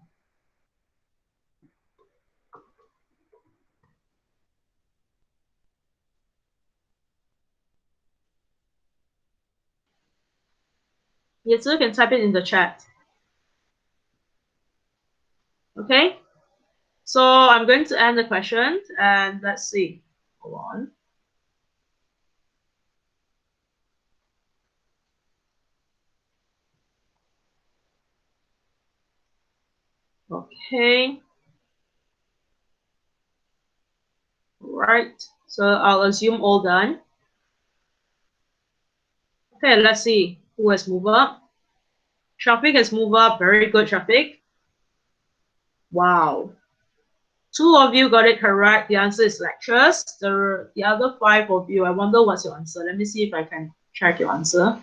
Yezi can type it in the chat. Okay, so I'm going to end the question and let's see. Hold on. Okay. Right. So I'll assume all done. Okay, let's see who has moved up. Shafiq has moved up. Very good, Shafiq. Wow. 2 of you got it correct. The answer is lectures. The other 5 of you, I wonder what's your answer. Let me see if I can check your answer.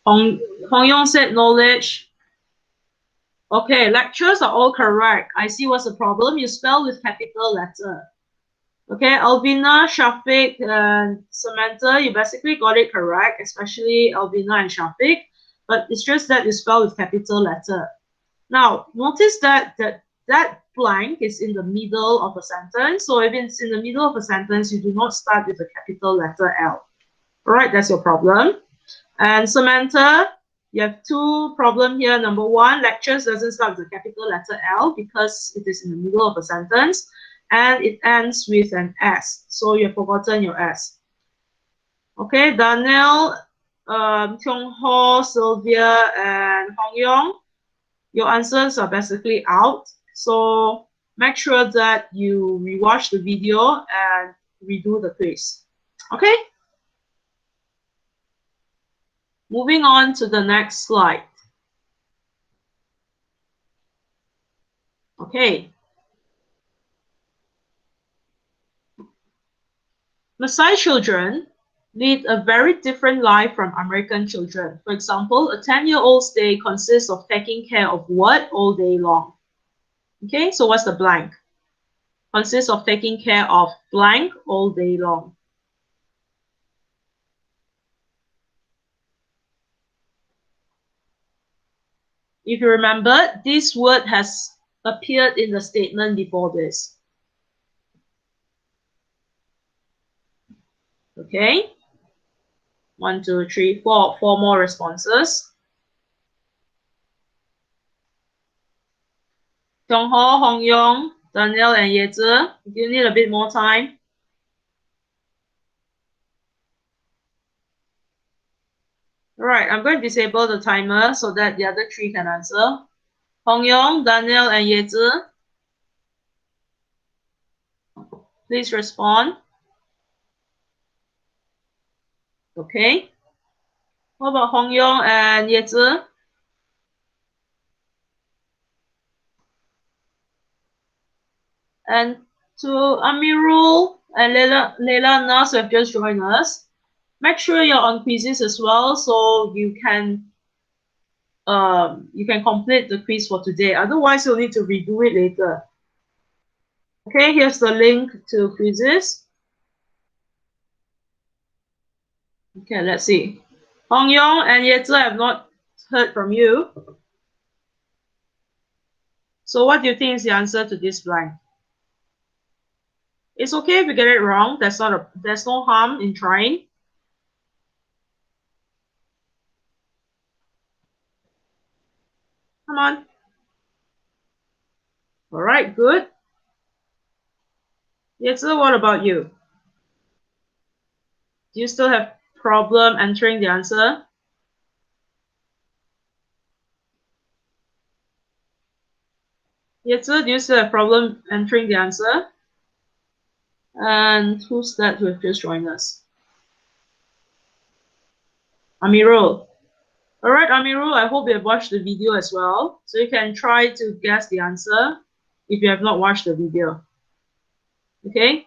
Hong Yong said knowledge. Okay, lectures are all correct. I see what's the problem. You spell with capital letter. Okay, Alvina, Shafiq, and Samantha, you basically got it correct, especially Alvina and Shafiq, but it's just that you spell with capital letter. Now, notice that that blank is in the middle of a sentence. So if it's in the middle of a sentence, you do not start with a capital letter L. All right, that's your problem. And Samantha, you have two problems here. Number one, lectures doesn't start with a capital letter L because it is in the middle of a sentence and it ends with an S. So you've forgotten your S. Okay, Daniel, Kyung Ho, Sylvia, and Hong Yong, your answers are basically out. So make sure that you rewatch the video and redo the quiz. Okay? Moving on to the next slide. Okay. Maasai children lead a very different life from American children. For example, a 10-year-old's day consists of taking care of what all day long? Okay, so what's the blank? Consists of taking care of blank all day long. If you remember, this word has appeared in the statement before this. Okay. 1, 2, 3, 4. 4 more responses. Kyung-ho, Hong-yong, Daniel, and Ye-zi. Do you need a bit more time? All right, I'm going to disable the timer so that the other three can answer. Hong-yong, Daniel, and Ye-zi. Please respond. Okay. What about Hong-yong and Ye-zi? And to Amirul and Leila Nas who have just joined us, make sure you're on quizzes as well so you can complete the quiz for today. Otherwise, you'll need to redo it later. Okay, here's the link to quizzes. Okay, let's see. Hong Yong and Ye-zi, I have not heard from you. So what do you think is the answer to this blank? It's okay if you get it wrong. There's no harm in trying. Come on. All right, good. Ye-zi, what about you? Do you still have problem entering the answer? Ye-zi, do you still have problem entering the answer? And who's that who have just joined us? Amirul. All right, Amirul, I hope you have watched the video as well. So you can try to guess the answer if you have not watched the video. Okay?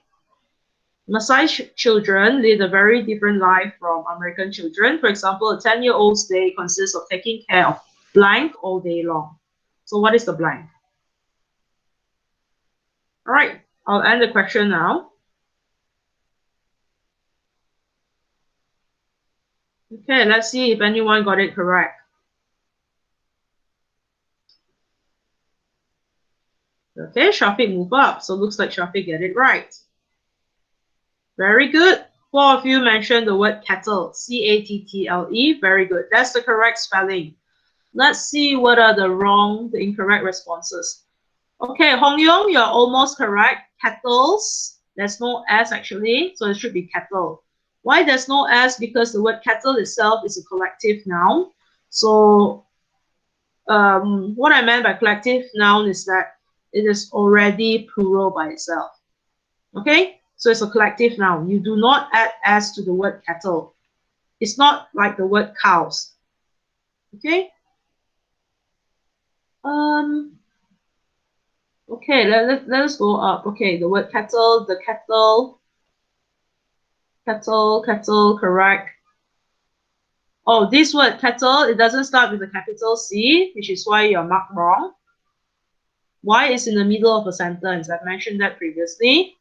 Maasai children lead a very different life from American children. For example, a 10-year-old's day consists of taking care of blank all day long. So what is the blank? All right, I'll end the question now. Okay, let's see if anyone got it correct. Okay, Shafiq move up. So looks like Shafiq get it right. Very good. 4 of you mentioned the word cattle. C-A-T-T-L-E. Very good. That's the correct spelling. Let's see what are the incorrect responses. Okay, Hong Yong, you're almost correct. Kettles. There's no S actually, so it should be kettle. Why there's no S? Because the word kettle itself is a collective noun. So what I meant by collective noun is that it is already plural by itself. Okay, so it's a collective noun. You do not add S to the word cattle. It's not like the word cows. Okay. Okay, let us go up. Okay, the word kettle, the kettle, correct. Oh, this word kettle, it doesn't start with a capital C, which is why you're marked wrong. Why is in the middle of a sentence? I've mentioned that previously.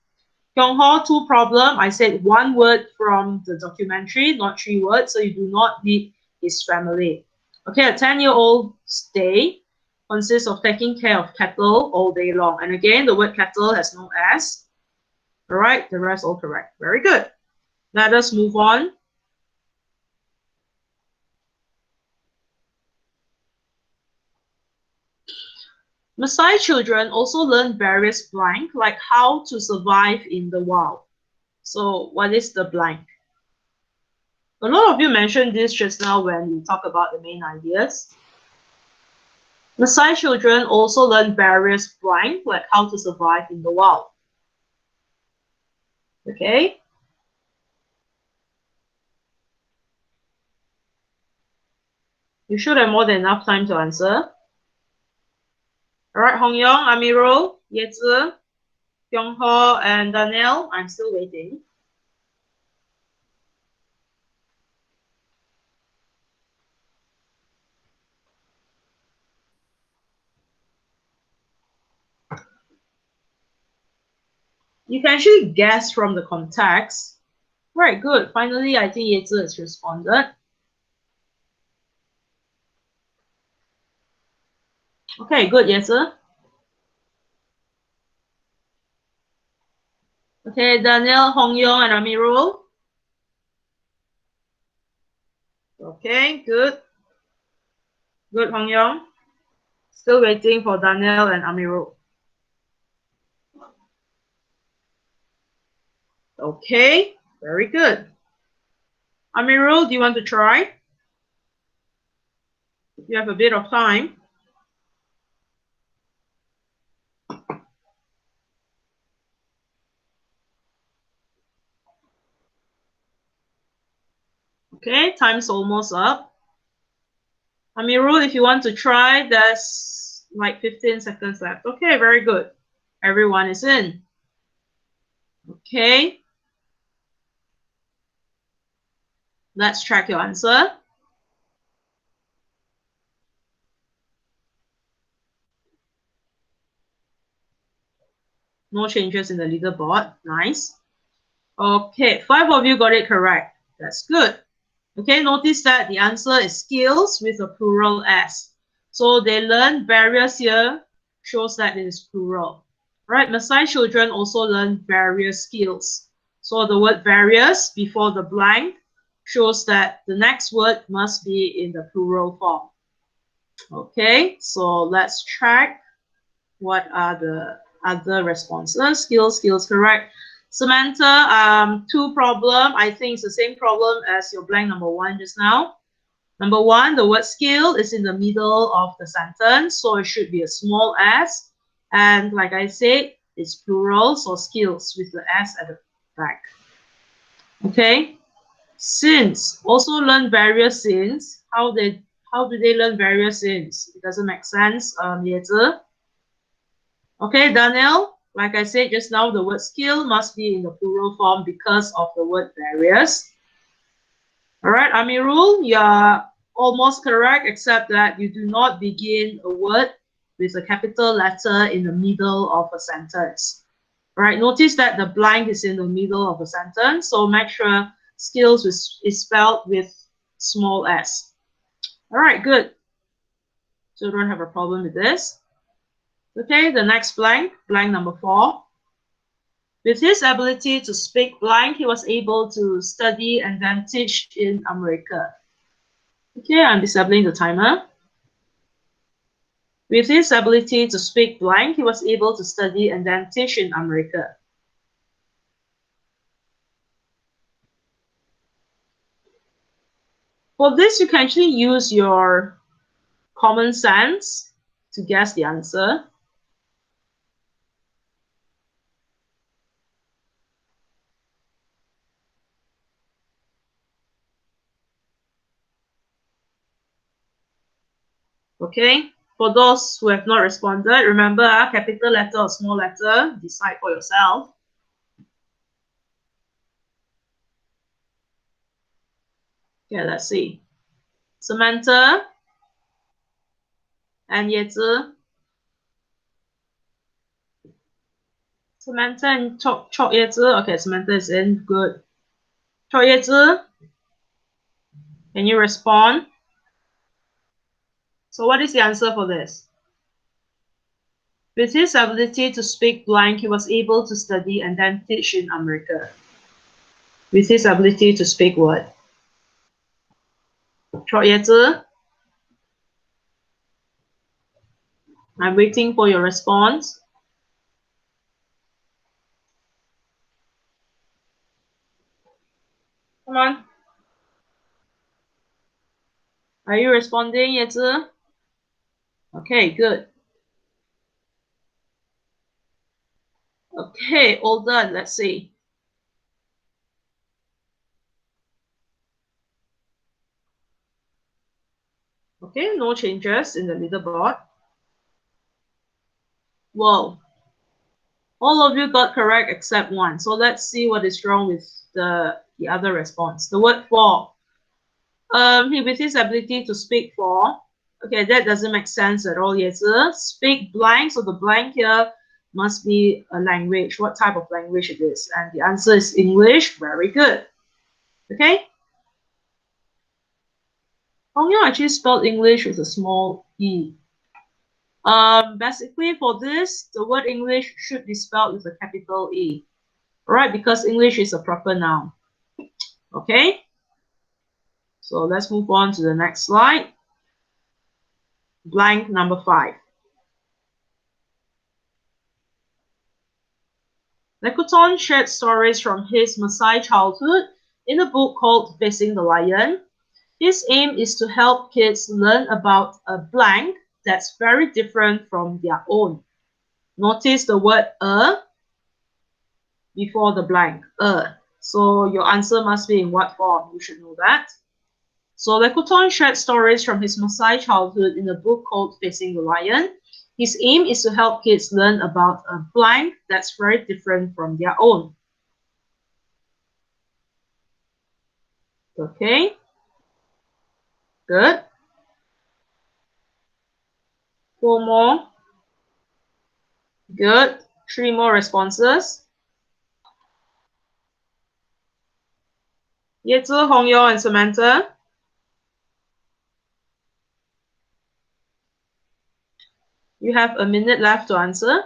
Kyung-ho, 2 problem. I said 1 word from the documentary, not 3 words, so you do not need his family. Okay, a 10-year-old stay consists of taking care of cattle all day long. And again, the word cattle has no S. All right, the rest all correct. Very good. Let us move on. Maasai children also learn various blank, like how to survive in the wild. So what is the blank? A lot of you mentioned this just now when we talk about the main ideas. Maasai children also learn various blank, like how to survive in the wild. Okay? You should have more than enough time to answer. Alright, Hong Yong, Amirul, Yezi, Kyung Ho, and Danielle. I'm still waiting. You can actually guess from the context. Right, good. Finally, I think Yezi has responded. Okay, good, Yezi. Okay, Danielle, Hong Yong, and Amirul. Okay, good. Good, Hong Yong. Still waiting for Danielle and Amirul. Okay, very good. Amirul, do you want to try? You have a bit of time. Okay, time's almost up. Amirul, if you want to try, there's like 15 seconds left. Okay, very good. Everyone is in. Okay. Let's track your answer. No changes in the leaderboard. Nice. Okay, 5 of you got it correct. That's good. Okay, notice that the answer is skills with a plural S. So they learn various here, shows that it is plural. Right, Maasai children also learn various skills. So the word various before the blank shows that the next word must be in the plural form. Okay, so let's track what are the other responses. Skills, correct. Samantha, 2 problem. I think it's the same problem as your blank number 1 just now. Number 1, the word skill is in the middle of the sentence, so it should be a small s. And like I said, it's plural, so skills with the s at the back. Okay. Since, also learn various since. How do they learn various since? It doesn't make sense. Yezi. Okay, Daniel, like I said just now, the word skill must be in the plural form because of the word various. All right, Amirul, you're almost correct, except that you do not begin a word with a capital letter in the middle of a sentence. All right, notice that the blank is in the middle of a sentence, so make sure skills is spelled with small s. All right, good. So don't have a problem with this. Okay, the next blank number 4. With his ability to speak blank, he was able to study and then teach in America. Okay, I'm disabling the timer. With his ability to speak blank, he was able to study and then teach in America. For this, you can actually use your common sense to guess the answer. Okay, for those who have not responded, remember, capital letter or small letter, decide for yourself. Okay, let's see. Samantha and Yezi. Samantha and Chok Yezi. Okay, Samantha is in. Good. Chok Yezi, can you respond? So what is the answer for this? With his ability to speak blank, he was able to study and then teach in America. With his ability to speak what? Chok Yezi, I'm waiting for your response. Come on. Are you responding, Yezi? Okay, good. Okay, all done. Let's see. Okay, no changes in the leaderboard. Whoa. All of you got correct except one. So let's see what is wrong with the other response. The word for. With his ability to speak for. Okay, that doesn't make sense at all. Yes, speak blank. So the blank here must be a language. What type of language it is? And the answer is English. Very good. Okay. Hong Yong actually spelled English with a small e. Basically for this, the word English should be spelled with a capital E. Right, because English is a proper noun. Okay. So let's move on to the next slide. Blank number 5. Lekuton shared stories from his Maasai childhood in a book called Facing the Lion. His aim is to help kids learn about a blank that's very different from their own. Notice the word before the blank, So your answer must be in what form? You should know that. So Lekuton shared stories from his Maasai childhood in a book called Facing the Lion. His aim is to help kids learn about a blank that's very different from their own. Okay, good. 4 more. Good. 3 more responses. Yezi, Hongyo, and Samantha. You have a minute left to answer.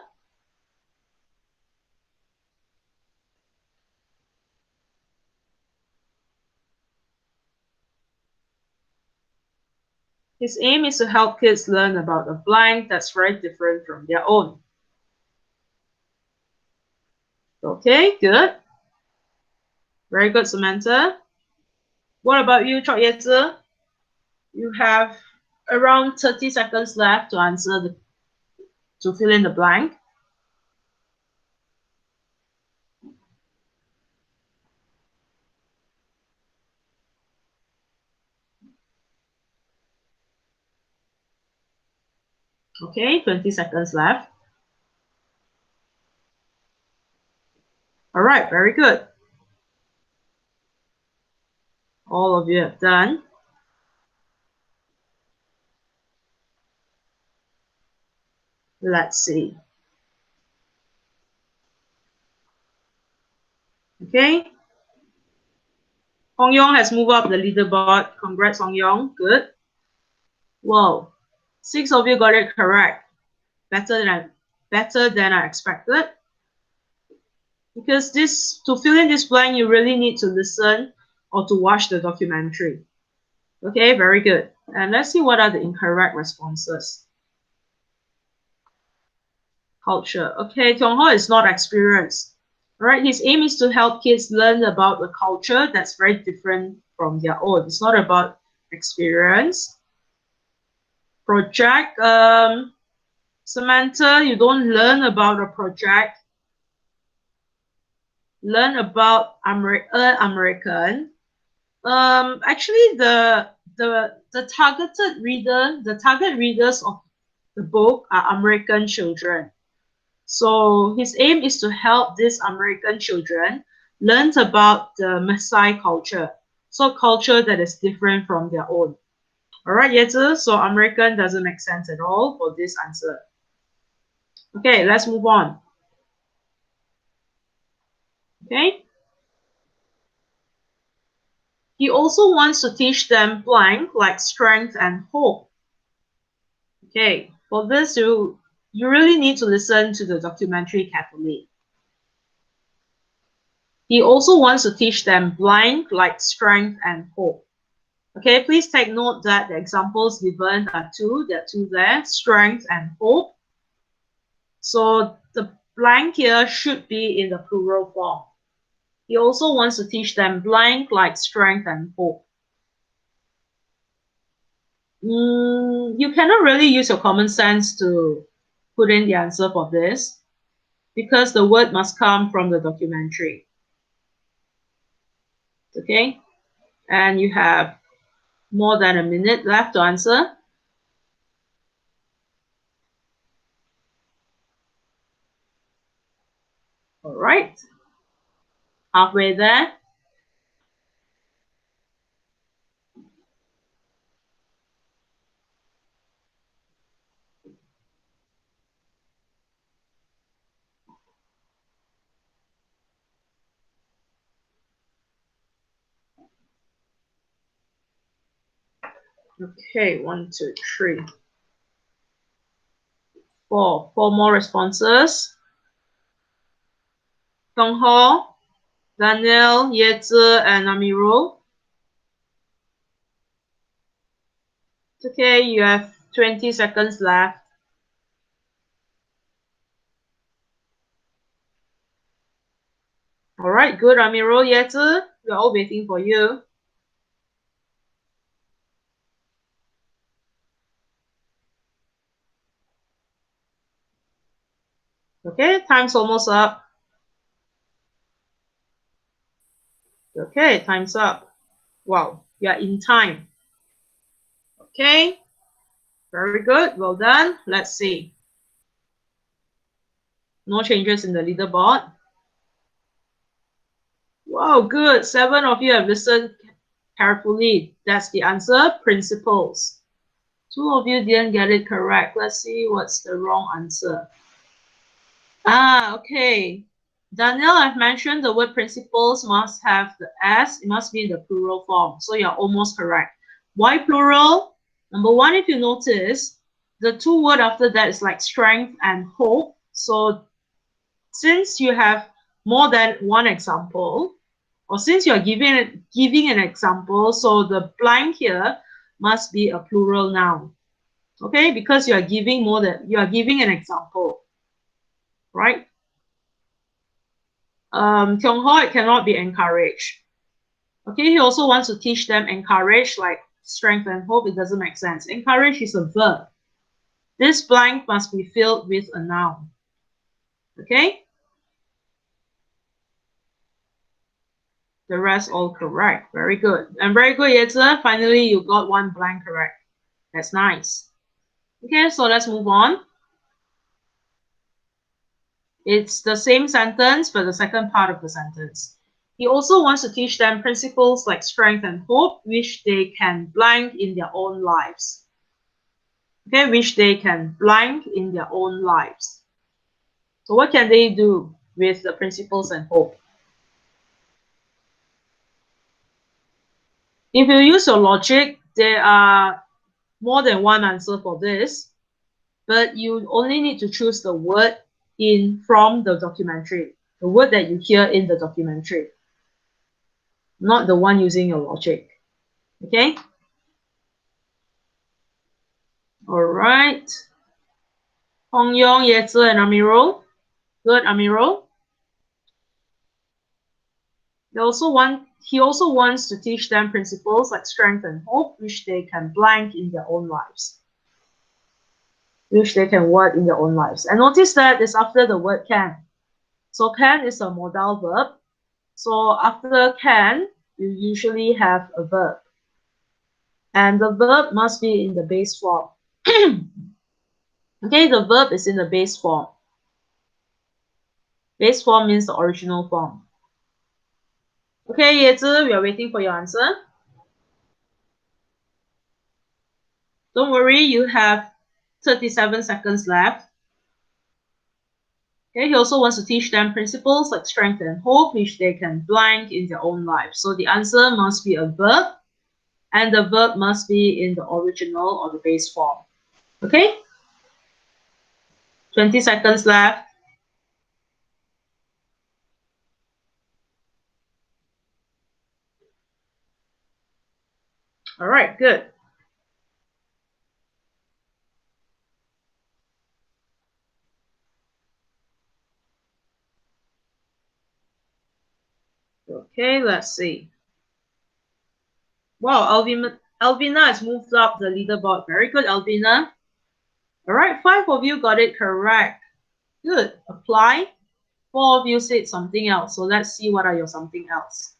His aim is to help kids learn about a blank that's very different from their own. Okay, good. Very good, Samantha. What about you, Chok Yezi? You have around 30 seconds left to answer to fill in the blank. Okay, 20 seconds left. All right, very good. All of you have done. Let's see. Okay. Hong Yong has moved up the leaderboard. Congrats, Hong Yong. Good. Whoa. 6 of you got it correct. Better than I expected. Because to fill in this blank, you really need to listen or to watch the documentary. Okay, very good. And let's see what are the incorrect responses. Culture. Okay, Tiongho is not experienced. Right, his aim is to help kids learn about a culture that's very different from their own. It's not about experience. Project. Samantha, you don't learn about a project. Learn about American. Actually, the target readers of the book are American children. So his aim is to help these American children learn about the Maasai culture. So culture that is different from their own. All right, Yezi, so American doesn't make sense at all for this answer. Okay, let's move on. Okay. He also wants to teach them blank like strength and hope. Okay, for this you really need to listen to the documentary carefully. He also wants to teach them blank like strength and hope. Okay, please take note that the examples given are two. There are two there, strength and hope. So the blank here should be in the plural form. He also wants to teach them blank like strength and hope. You cannot really use your common sense to put in the answer for this because the word must come from the documentary. Okay, and you have more than a minute left to answer. All right, halfway there. Okay, 1, 2, 3, 4. 4 more responses. Dong Ho, Daniel, Yeze, and Amirul. Okay, you have 20 seconds left. All right, good, Amirul, Yeze. We're all waiting for you. Okay, time's almost up. Okay, time's up. Wow, you're in time. Okay, very good. Well done. Let's see. No changes in the leaderboard. Wow, good. 7 of you have listened carefully. That's the answer, principles. 2 of you didn't get it correct. Let's see what's the wrong answer. Okay. Daniel, I've mentioned the word principles must have the S. It must be in the plural form. So you're almost correct. Why plural? Number one, if you notice, the 2 word after that is like strength and hope. So since you have more than one example, or since you're giving an example, so the blank here must be a plural noun. Okay, because you are giving an example, right? Kyung Ho, it cannot be encouraged. Okay, he also wants to teach them encourage, like strength and hope. It doesn't make sense. Encourage is a verb. This blank must be filled with a noun. Okay? The rest all correct. Very good. And very good, Yetzer. Finally, you got 1 blank correct. That's nice. Okay, so let's move on. It's the same sentence, but the second part of the sentence. He also wants to teach them principles like strength and hope, which they can blank in their own lives. Okay, which they can blank in their own lives. So what can they do with the principles and hope? If you use your logic, there are more than one answer for this, but you only need to choose the word from the documentary, the word that you hear in the documentary, not the one using your logic. Okay? All right. Hong Yong, Yetzer, and Amirul. Good, Amirul. He also wants to teach them principles like strength and hope, which they can blank in their own lives. Which they can word in their own lives. And notice that it's after the word can. So can is a modal verb. So after can, you usually have a verb. And the verb must be in the base form. Okay, the verb is in the base form. Base form means the original form. Okay, Yezi, we are waiting for your answer. Don't worry, you have 37 seconds left. Okay, he also wants to teach them principles like strength and hope, which they can blank in their own life. So the answer must be a verb, and the verb must be in the original or the base form. Okay? 20 seconds left. All right, good. Okay, let's see. Wow, Alvina has moved up the leaderboard. Very good, Alvina. All right, 5 of you got it correct. Good. Apply. 4 of you said something else. So let's see what are your something else.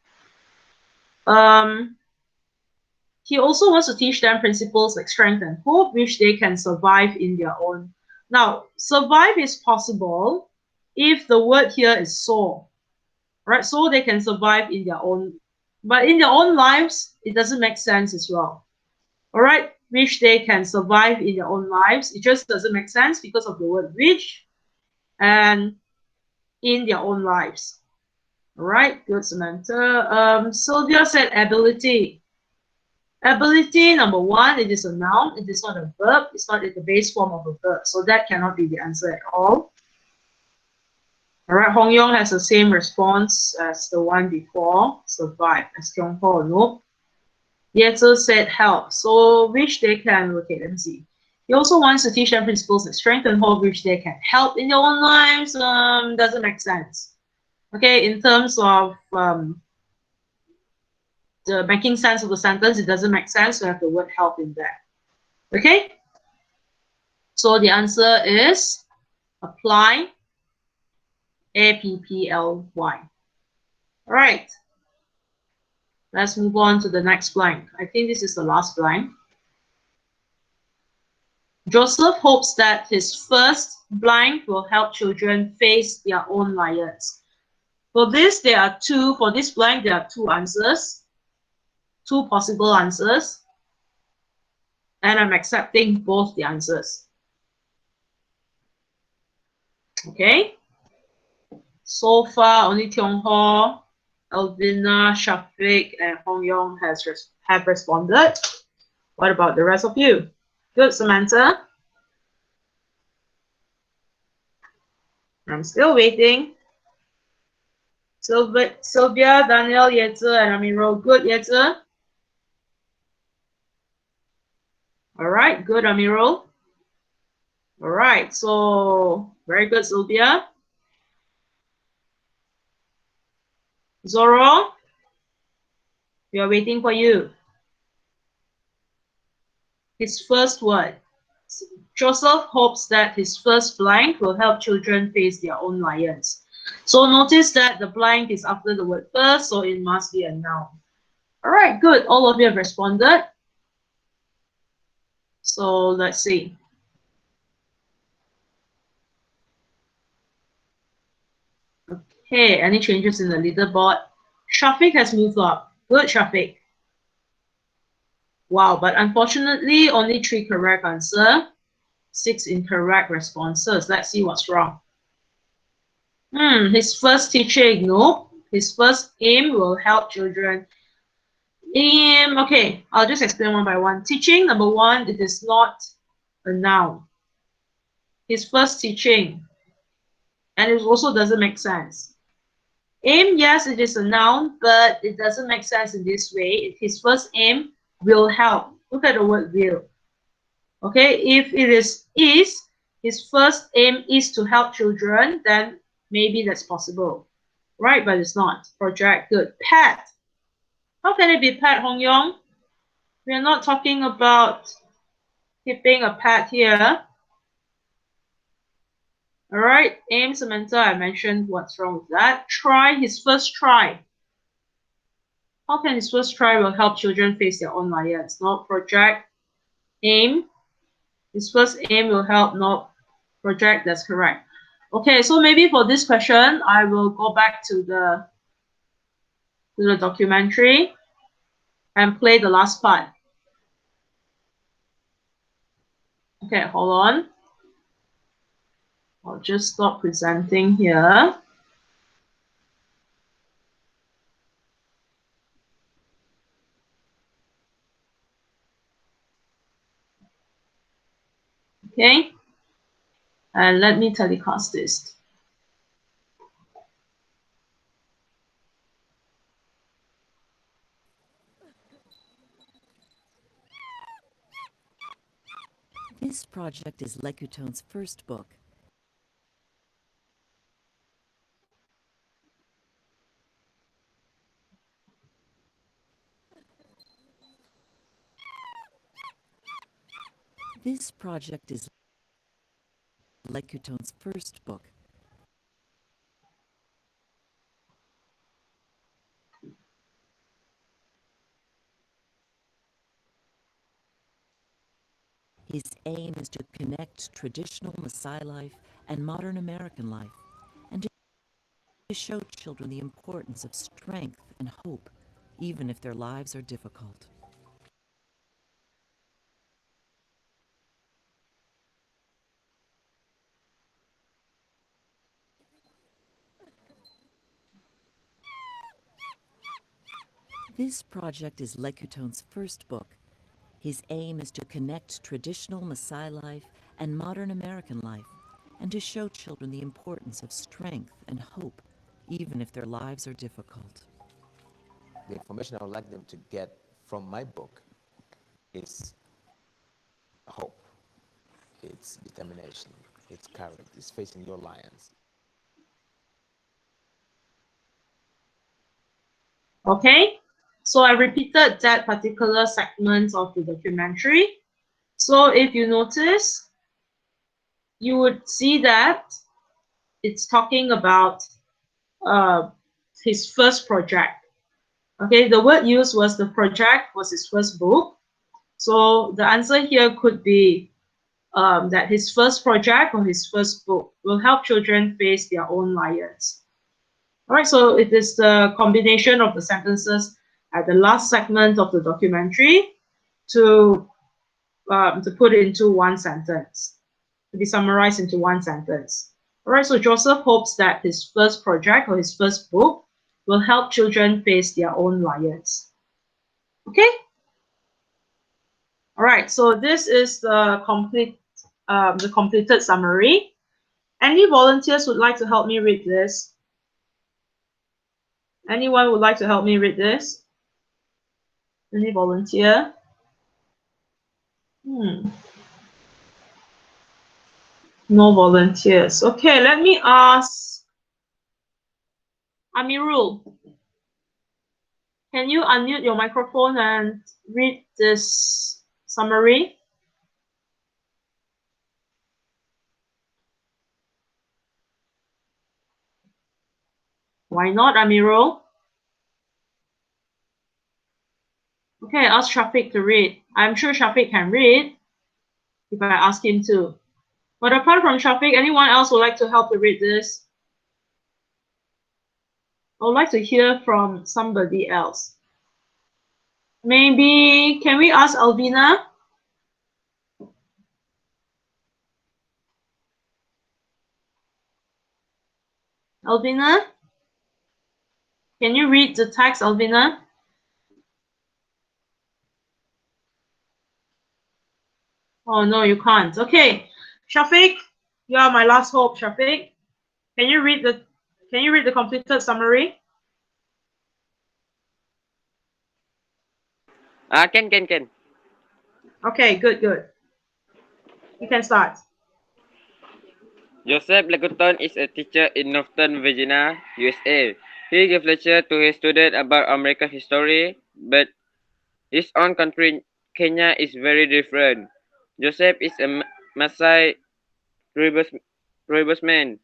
He also wants to teach them principles like strength and hope, which they can survive in their own. Now, survive is possible if the word here is so, right? So they can survive in their own, but in their own lives, it doesn't make sense as well. All right, which they can survive in their own lives. It just doesn't make sense because of the word which and in their own lives. All right, good, Samantha. Sylvia said ability. Ability, number 1, it is a noun. It is not a verb. It's not in the base form of a verb. So that cannot be the answer at all. All right, Hong Yong has the same response as the one before. Survive. As Kyung Ho, no. Yetsu said help. So which they can, okay, let me see. He also wants to teach them principles like strength and hope, which they can help in their own lives. Doesn't make sense. Okay, in terms of the making sense of the sentence, it doesn't make sense to have the word help in there. Okay? So the answer is apply, A-P-P-L-Y. All right. Let's move on to the next blank. I think this is the last blank. Joseph hopes that his first blank will help children face their own lions. For this, there are two. For this blank, there are 2 answers, 2 possible answers. And I'm accepting both the answers. Okay? So far, only Tiong Ho, Elvina, Shafiq, and Hong Yong have responded. What about the rest of you? Good, Samantha. I'm still waiting. Sylvia, Daniel, Yetze, and Amiro. Good, Yetze. All right, good, Amiro. All right, so very good, Sylvia. Zoro, we are waiting for you. His first word. Joseph hopes that his first blank will help children face their own lions. So notice that the blank is after the word first, so it must be a noun. All right, good. All of you have responded. So let's see. Okay, any changes in the leaderboard? Shafiq has moved up. Good, Shafiq. Wow, but unfortunately, only 3 correct answer, 6 incorrect responses. Let's see what's wrong. His first teaching, no. His first aim will help children. Okay, I'll just explain one by one. Teaching, number 1, it is not a noun. His first teaching, and it also doesn't make sense. Aim, yes, it is a noun, but it doesn't make sense in this way. His first aim will help. Look at the word will. Okay, if it is his first aim is to help children, then maybe that's possible. Right, but it's not. Project, good. Pet. How can it be pet, Hong Yong? We are not talking about keeping a pet here. All right, aim, Samantha, I mentioned what's wrong with that. Try, his first try. How can his first try will help children face their own lions? Not project, aim. His first aim will help, not project, that's correct. Okay, so maybe for this question, I will go back to the documentary and play the last part. Okay, hold on. I'll just stop presenting here. Okay, and let me telecast this. This project is Lekuton's first book. This project is Lekuton's first book. His aim is to connect traditional Maasai life and modern American life, and to show children the importance of strength and hope, even if their lives are difficult. This project is Lekuton's first book. His aim is to connect traditional Maasai life and modern American life, and to show children the importance of strength and hope, even if their lives are difficult. The information I would like them to get from my book is hope, it's determination, it's courage, it's facing your lions. Okay, so I repeated that particular segment of the documentary. So if you notice, you would see that it's talking about his first project. Okay, the word used was the project was his first book. So the answer here could be that his first project or his first book will help children face their own lions. All right, so it is the combination of the sentences at the last segment of the documentary to put it into one sentence, to be summarized into one sentence. All right, so Joseph hopes that his first project or his first book will help children face their own lions. Okay? All right, so this is the completed summary. Any volunteers would like to help me read this? Anyone would like to help me read this? Any volunteer? No volunteers. Okay, let me ask Amirul. Can you unmute your microphone and read this summary? Why not, Amirul? Okay, ask Shafiq to read. I'm sure Shafiq can read if I ask him to. But apart from Shafiq, anyone else would like to help to read this? I would like to hear from somebody else. Maybe, can we ask Alvina? Alvina? Can you read the text, Alvina? Oh, no, you can't. Okay. Shafiq, you are my last hope, Shafiq. Can you read the completed summary? Can. Okay, good. You can start. Joseph Leguton is a teacher in Northern Virginia, USA. He gives lectures to his students about American history, but his own country, Kenya, is very different. Joseph is a Maasai tribesman.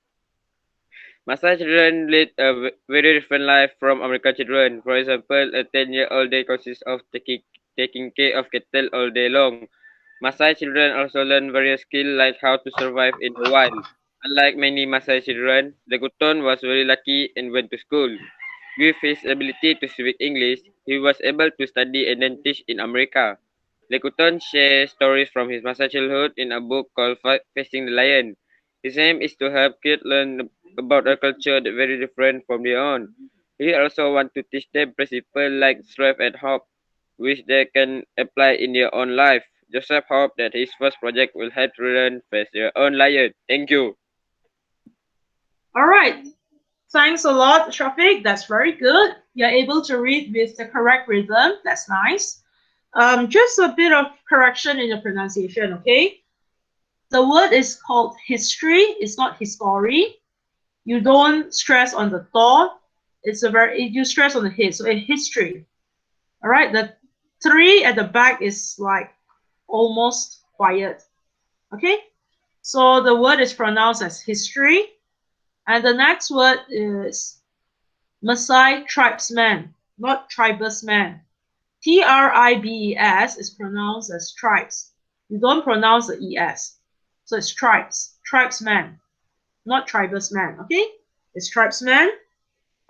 Maasai children lead a very different life from American children. For example, a 10-year-old day consists of taking care of cattle all day long. Maasai children also learn various skills like how to survive in the wild. Unlike many Maasai children, Leguton was very lucky and went to school. With his ability to speak English, he was able to study and then teach in America. Leguton shares stories from his Maasai childhood in a book called Facing the Lion. His aim is to help kids learn about a culture that very different from their own. He also wants to teach them principles like strive and hope, which they can apply in their own life. Joseph hoped that his first project will help children face their own lion. Thank you. All right. Thanks a lot, Shafiq. That's very good. You're able to read with the correct rhythm. That's nice. Just a bit of correction in the pronunciation, okay? The word is called history. It's not history. You don't stress on the thought. You stress on the hit. So a history. All right. The three at the back is like almost quiet. Okay. So the word is pronounced as history. And the next word is Maasai tribesman, not tribesman. Tribes is pronounced as tribes. You don't pronounce the es. So it's tribes, tribesman, not tribesman, okay? It's tribesman.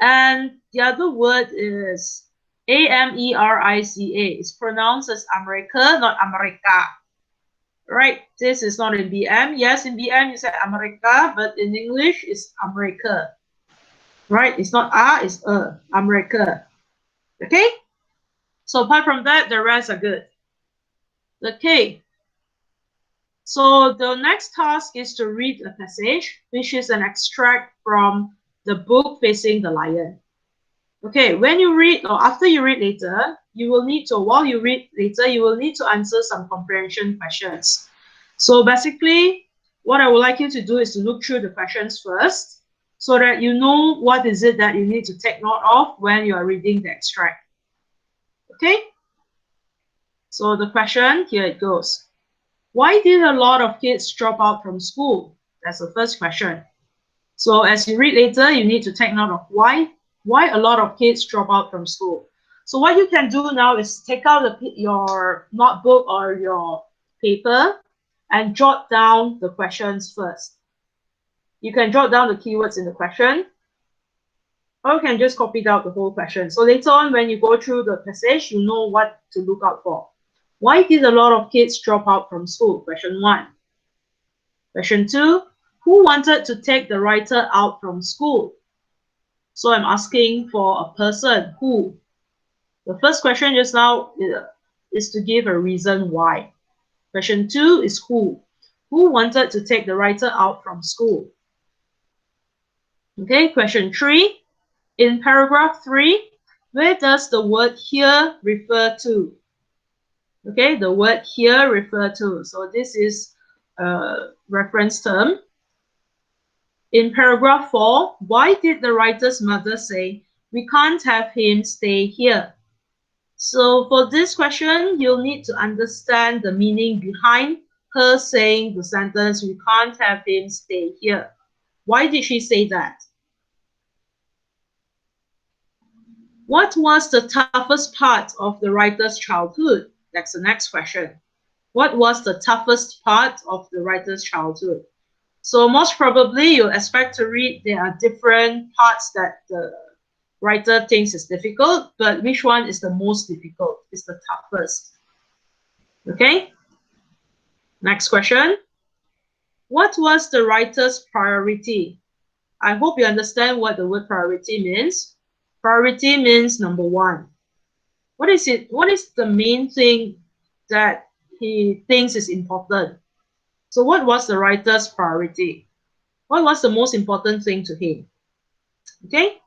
And the other word is America. It's pronounced as America, not America. Right? This is not in BM. Yes, in BM you say America, but in English it's America. Right? It's not it's America. Okay? So apart from that, the rest are good. Okay. So the next task is to read a passage, which is an extract from the book Facing the Lion. Okay, when you read or after you read later, while you read later, you will need to answer some comprehension questions. So basically, what I would like you to do is to look through the questions first so that you know what is it that you need to take note of when you are reading the extract. Okay? So the question, here it goes. Why did a lot of kids drop out from school? That's the first question. So as you read later, you need to take note of why a lot of kids drop out from school. So what you can do now is take out your notebook or your paper and jot down the questions first. You can jot down the keywords in the question, or you can just copy out the whole question. So later on, when you go through the passage, you know what to look out for. Why did a lot of kids drop out from school? Question 1. Question 2. Who wanted to take the writer out from school? So I'm asking for a person. Who? The first question just now is to give a reason why. Question 2 is who. Who wanted to take the writer out from school? Okay, question 3. In paragraph 3, where does the word here refer to? Okay, the word here refer to. So this is a reference term. In paragraph 4, why did the writer's mother say, we can't have him stay here? So for this question, you'll need to understand the meaning behind her saying the sentence, we can't have him stay here. Why did she say that? What was the toughest part of the writer's childhood? That's the next question. What was the toughest part of the writer's childhood? So most probably you expect to read there are different parts that the writer thinks is difficult, but which one is the most difficult? Is the toughest. Okay? Next question. What was the writer's priority? I hope you understand what the word priority means. Priority means number 1. What is it? What is the main thing that he thinks is important? So what was the writer's priority? What was the most important thing to him? Okay?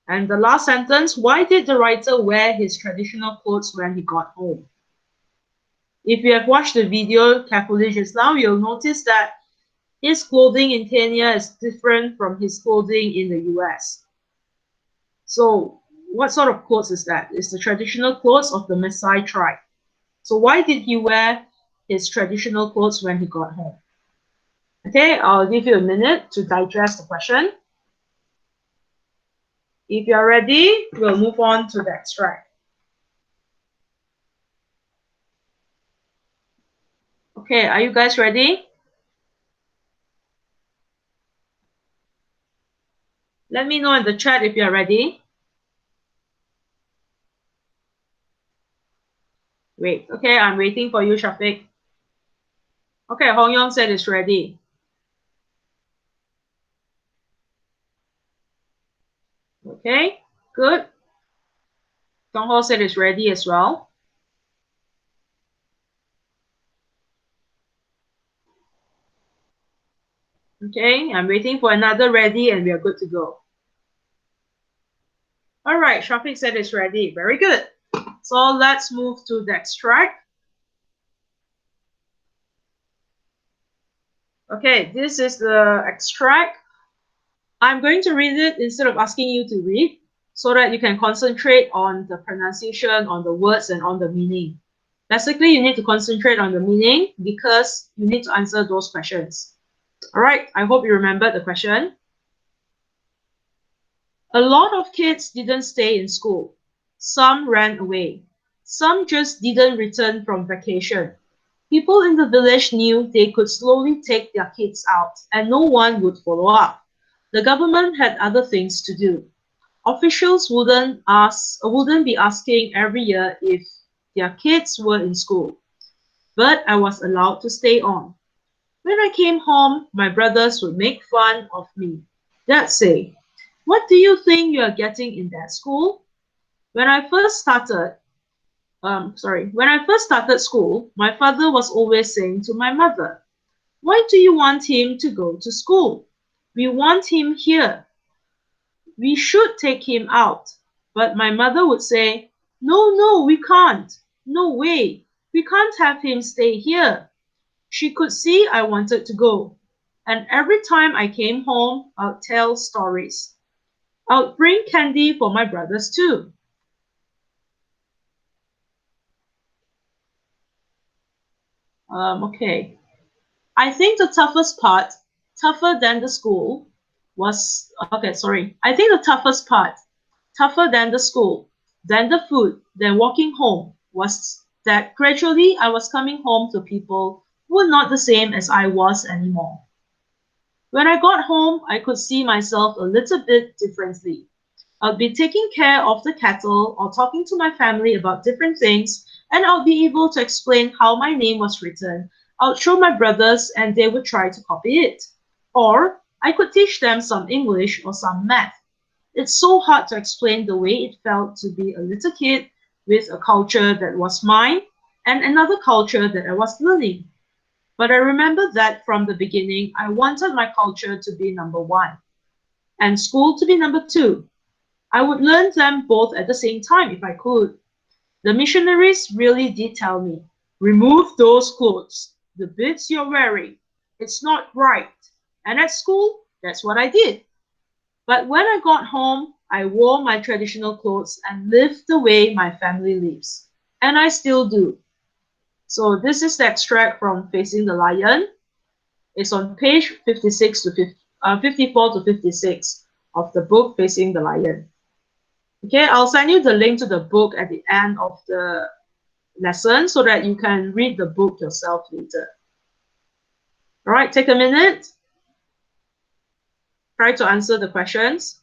And the last sentence, why did the writer wear his traditional clothes when he got home? If you have watched the video carefully just now, you'll notice that his clothing in Kenya is different from his clothing in the US. So what sort of clothes is that? It's the traditional clothes of the Maasai tribe. So why did he wear his traditional clothes when he got home? Okay, I'll give you a minute to digest the question. If you're ready, we'll move on to the extract. Okay, are you guys ready? Let me know in the chat if you're ready. Wait, okay, I'm waiting for you, Shafiq. Okay, Hong Yong said it's ready. Okay, good. Dong Ho said it's ready as well. Okay, I'm waiting for another ready and we are good to go. All right, Shafiq said it's ready. Very good. So let's move to the extract. Okay, this is the extract. I'm going to read it instead of asking you to read so that you can concentrate on the pronunciation, on the words, and on the meaning. Basically, you need to concentrate on the meaning because you need to answer those questions. All right, I hope you remember the question. A lot of kids didn't stay in school. Some ran away. Some just didn't return from vacation. People in the village knew they could slowly take their kids out and no one would follow up. The government had other things to do. Officials wouldn't be asking every year if their kids were in school. But I was allowed to stay on. When I came home, my brothers would make fun of me. They'd say, "What do you think you are getting in that school?" When I first started, when I first started school, my father was always saying to my mother, "Why do you want him to go to school? We want him here. We should take him out." But my mother would say, "No, we can't. No way. We can't have him stay here." She could see I wanted to go. And every time I came home, I'd tell stories. I'd bring candy for my brothers too. Okay. I think the toughest part, tougher than the school, was, I think the toughest part, tougher than the school, than the food, than walking home, was that gradually I was coming home to people who were not the same as I was anymore. When I got home, I could see myself a little bit differently. I'll be taking care of the cattle or talking to my family about different things, and I'll be able to explain how my name was written. I'll show my brothers and they would try to copy it. Or I could teach them some English or some math. It's so hard to explain the way it felt to be a little kid with a culture that was mine and another culture that I was learning. But I remember that from the beginning, I wanted my culture to be number one and school to be number two. I would learn them both at the same time if I could. The missionaries really did tell me, "Remove those clothes, the bits you're wearing. It's not right." And at school, that's what I did. But when I got home, I wore my traditional clothes and lived the way my family lives. And I still do. So this is the extract from Facing the Lion. It's on page 54 to 56 of the book Facing the Lion. Okay, I'll send you the link to the book at the end of the lesson so that you can read the book yourself later. All right, take a minute. Try to answer the questions.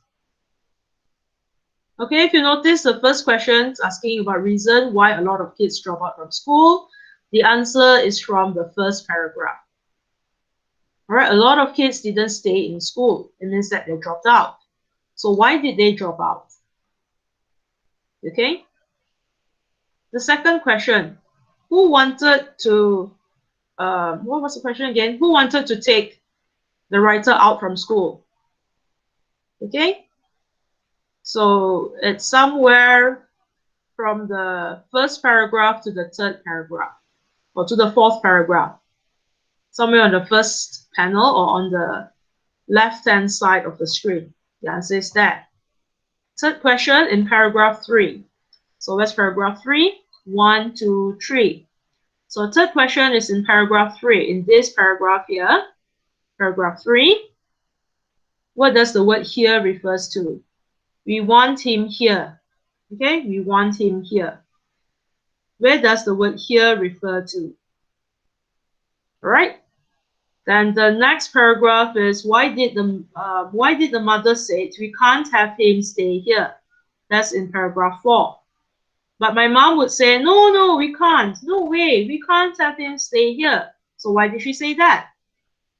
Okay, if you notice the first question is asking about reason why a lot of kids drop out from school, the answer is from the first paragraph. All right, a lot of kids didn't stay in school. It means that they dropped out. So why did they drop out? Okay. The second question, who wanted to, what was the question again? Who wanted to take the writer out from school? Okay. So it's somewhere from the first paragraph to the third paragraph, or to the fourth paragraph. Somewhere on the first panel or on the left-hand side of the screen. The answer is that. Third question in paragraph 3. So where's paragraph 3? 1, 2, 3. So third question is in paragraph 3. In this paragraph here, paragraph 3, what does the word here refers to? We want him here. Okay, we want him here. Where does the word here refer to? All right. Then the next paragraph is why did the mother say we can't have him stay here? That's in paragraph 4. But my mom would say, no, we can't. No way, we can't have him stay here. So why did she say that?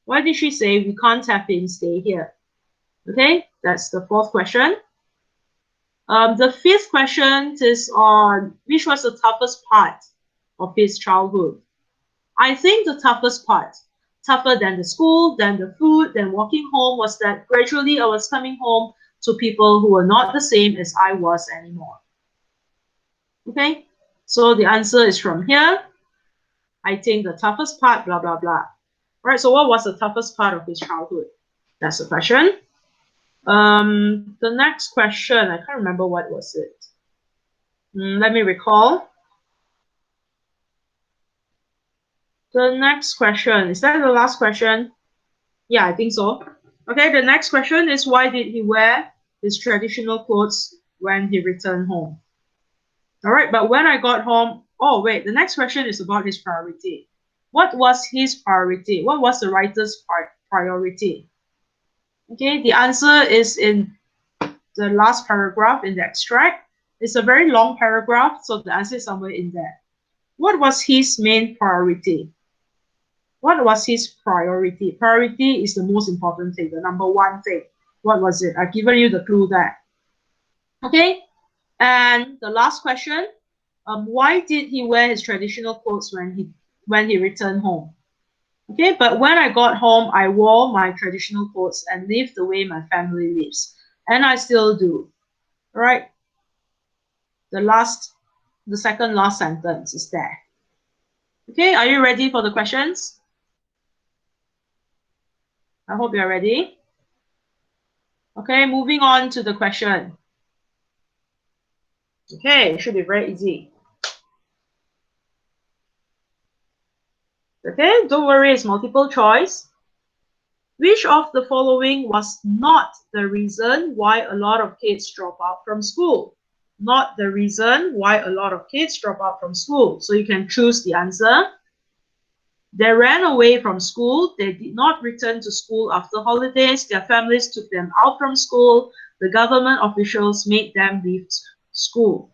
Why did she say we can't have him stay here? Okay, that's the fourth question. The fifth question is on which was the toughest part of his childhood. I think the toughest part, tougher than the school, than the food, than walking home, was that gradually I was coming home to people who were not the same as I was anymore. Okay, so the answer is from here. I think the toughest part, blah, blah, blah. All right, so what was the toughest part of his childhood? That's the question. The next question, I can't remember what was it. Let me recall. The next question, is that the last question? Yeah, I think so. Okay, the next question is why did he wear his traditional clothes when he returned home? All right, but when I got home, oh wait, the next question is about his priority. What was his priority? What was the writer's priority? Okay, the answer is in the last paragraph in the extract. It's a very long paragraph, so the answer is somewhere in there. What was his main priority? What was his priority? Priority is the most important thing, the number one thing. What was it? I've given you the clue there. Okay, and the last question, why did he wear his traditional clothes when he returned home? Okay, but when I got home, I wore my traditional clothes and lived the way my family lives, and I still do. All right. The second last sentence is there. Okay, are you ready for the questions? I hope you're ready. Okay, moving on to the question. Okay, it should be very easy. Okay, don't worry, it's multiple choice. Which of the following was not the reason why a lot of kids drop out from school? Not the reason why a lot of kids drop out from school. So you can choose the answer. They ran away from school. They did not return to school after holidays. Their families took them out from school. The government officials made them leave school.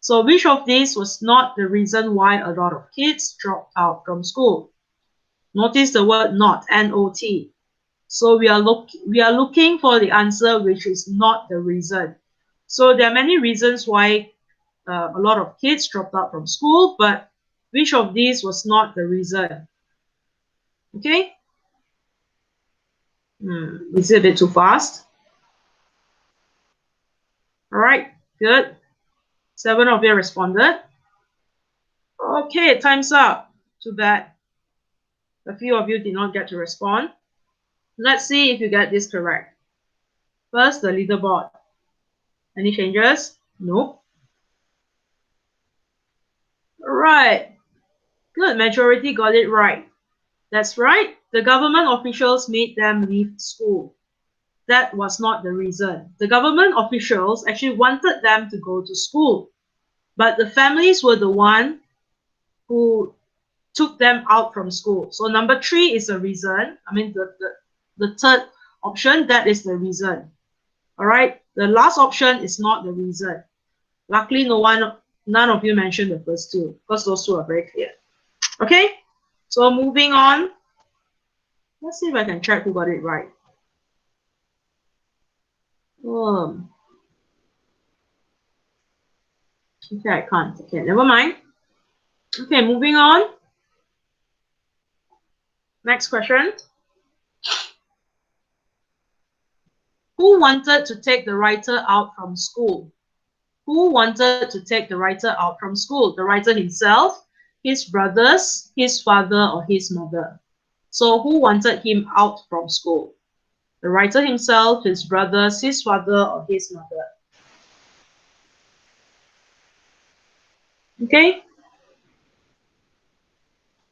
So which of these was not the reason why a lot of kids dropped out from school? Notice the word not, N-O-T. So we are looking for the answer which is not the reason. So there are many reasons why a lot of kids dropped out from school, but which of these was not the reason? Okay? Is it a bit too fast? All right, good. 7 of you responded. Okay, time's up. Too bad. A few of you did not get to respond. Let's see if you get this correct. First, the leaderboard. Any changes? Nope. All right. Good, majority got it right. That's right. The government officials made them leave school. That was not the reason. The government officials actually wanted them to go to school, but the families were the one who took them out from school. So number 3 is the reason. I mean, the third option, that is the reason. All right. The last option is not the reason. Luckily, none of you mentioned the first two because those two are very clear. Okay. So moving on. Let's see if I can check who got it right. Okay, I can't. Okay, never mind. Okay, moving on. Next question. Who wanted to take the writer out from school? Who wanted to take the writer out from school? The writer himself, his brothers, his father, or his mother? So who wanted him out from school? The writer himself, his brothers, his father, or his mother? Okay.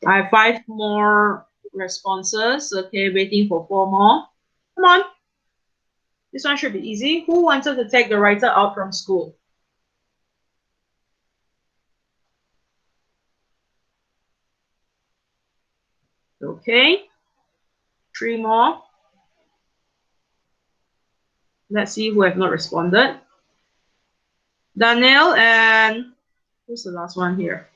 I have 5 more responses. Okay, waiting for 4 more. Come on. This one should be easy. Who wanted to take the writer out from school? Okay. 3 more. Let's see who have not responded. Daniel and who's the last one here?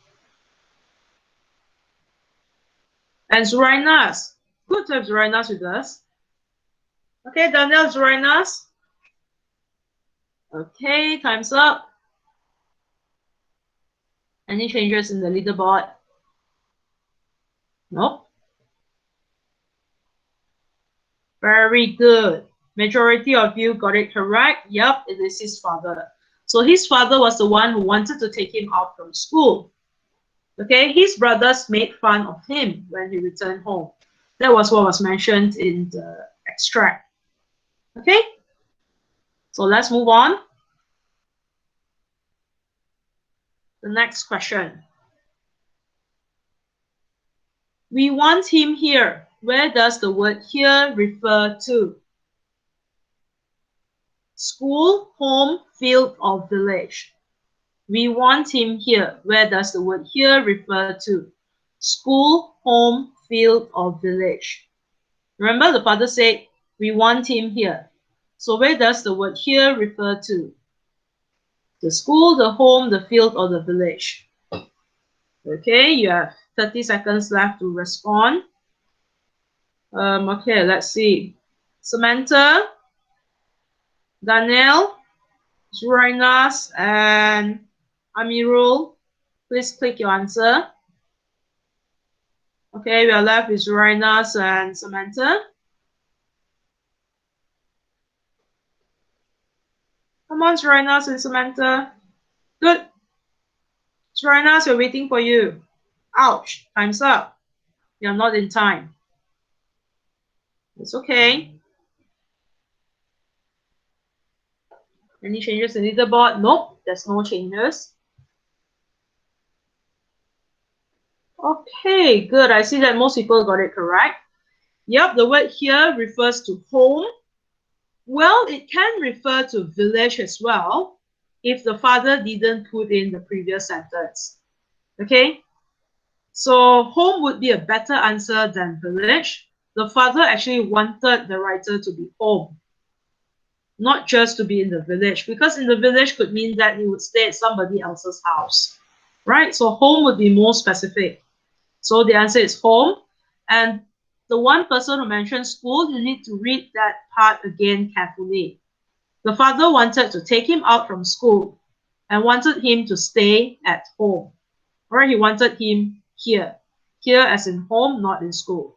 And Zurainas. Good to have Zurainas with us. Okay, Daniel, Zurainas. Okay, time's up. Any changes in the leaderboard? Nope. Very good. Majority of you got it correct. Yep, it is his father. So his father was the one who wanted to take him out from school. Okay, his brothers made fun of him when he returned home. That was what was mentioned in the extract. Okay, so let's move on. The next question. We want him here. Where does the word here refer to? School, home, field, or village? We want him here. Where does the word here refer to? School, home, field, or village? Remember the father said, we want him here. So where does the word here refer to? The school, the home, the field, or the village? Okay, you have 30 seconds left to respond. Okay, let's see. Samantha, Daniel, Zurainas, and Amirul, please click your answer. Okay, we are left with Zurainas and Samantha. Come on, Zurainas and Samantha. Good. Zurainas, we're waiting for you. Ouch, time's up. You're not in time. It's okay. Any changes in the leaderboard? Nope, there's no changes. Okay, good. I see that most people got it correct. Yep, the word here refers to home. Well, it can refer to village as well if the father didn't put in the previous sentence. Okay, so home would be a better answer than village. The father actually wanted the writer to be home, not just to be in the village, because in the village could mean that he would stay at somebody else's house, right? So home would be more specific. So the answer is home. And the one person who mentioned school, you need to read that part again carefully. The father wanted to take him out from school and wanted him to stay at home. Or he wanted him here. Here as in home, not in school.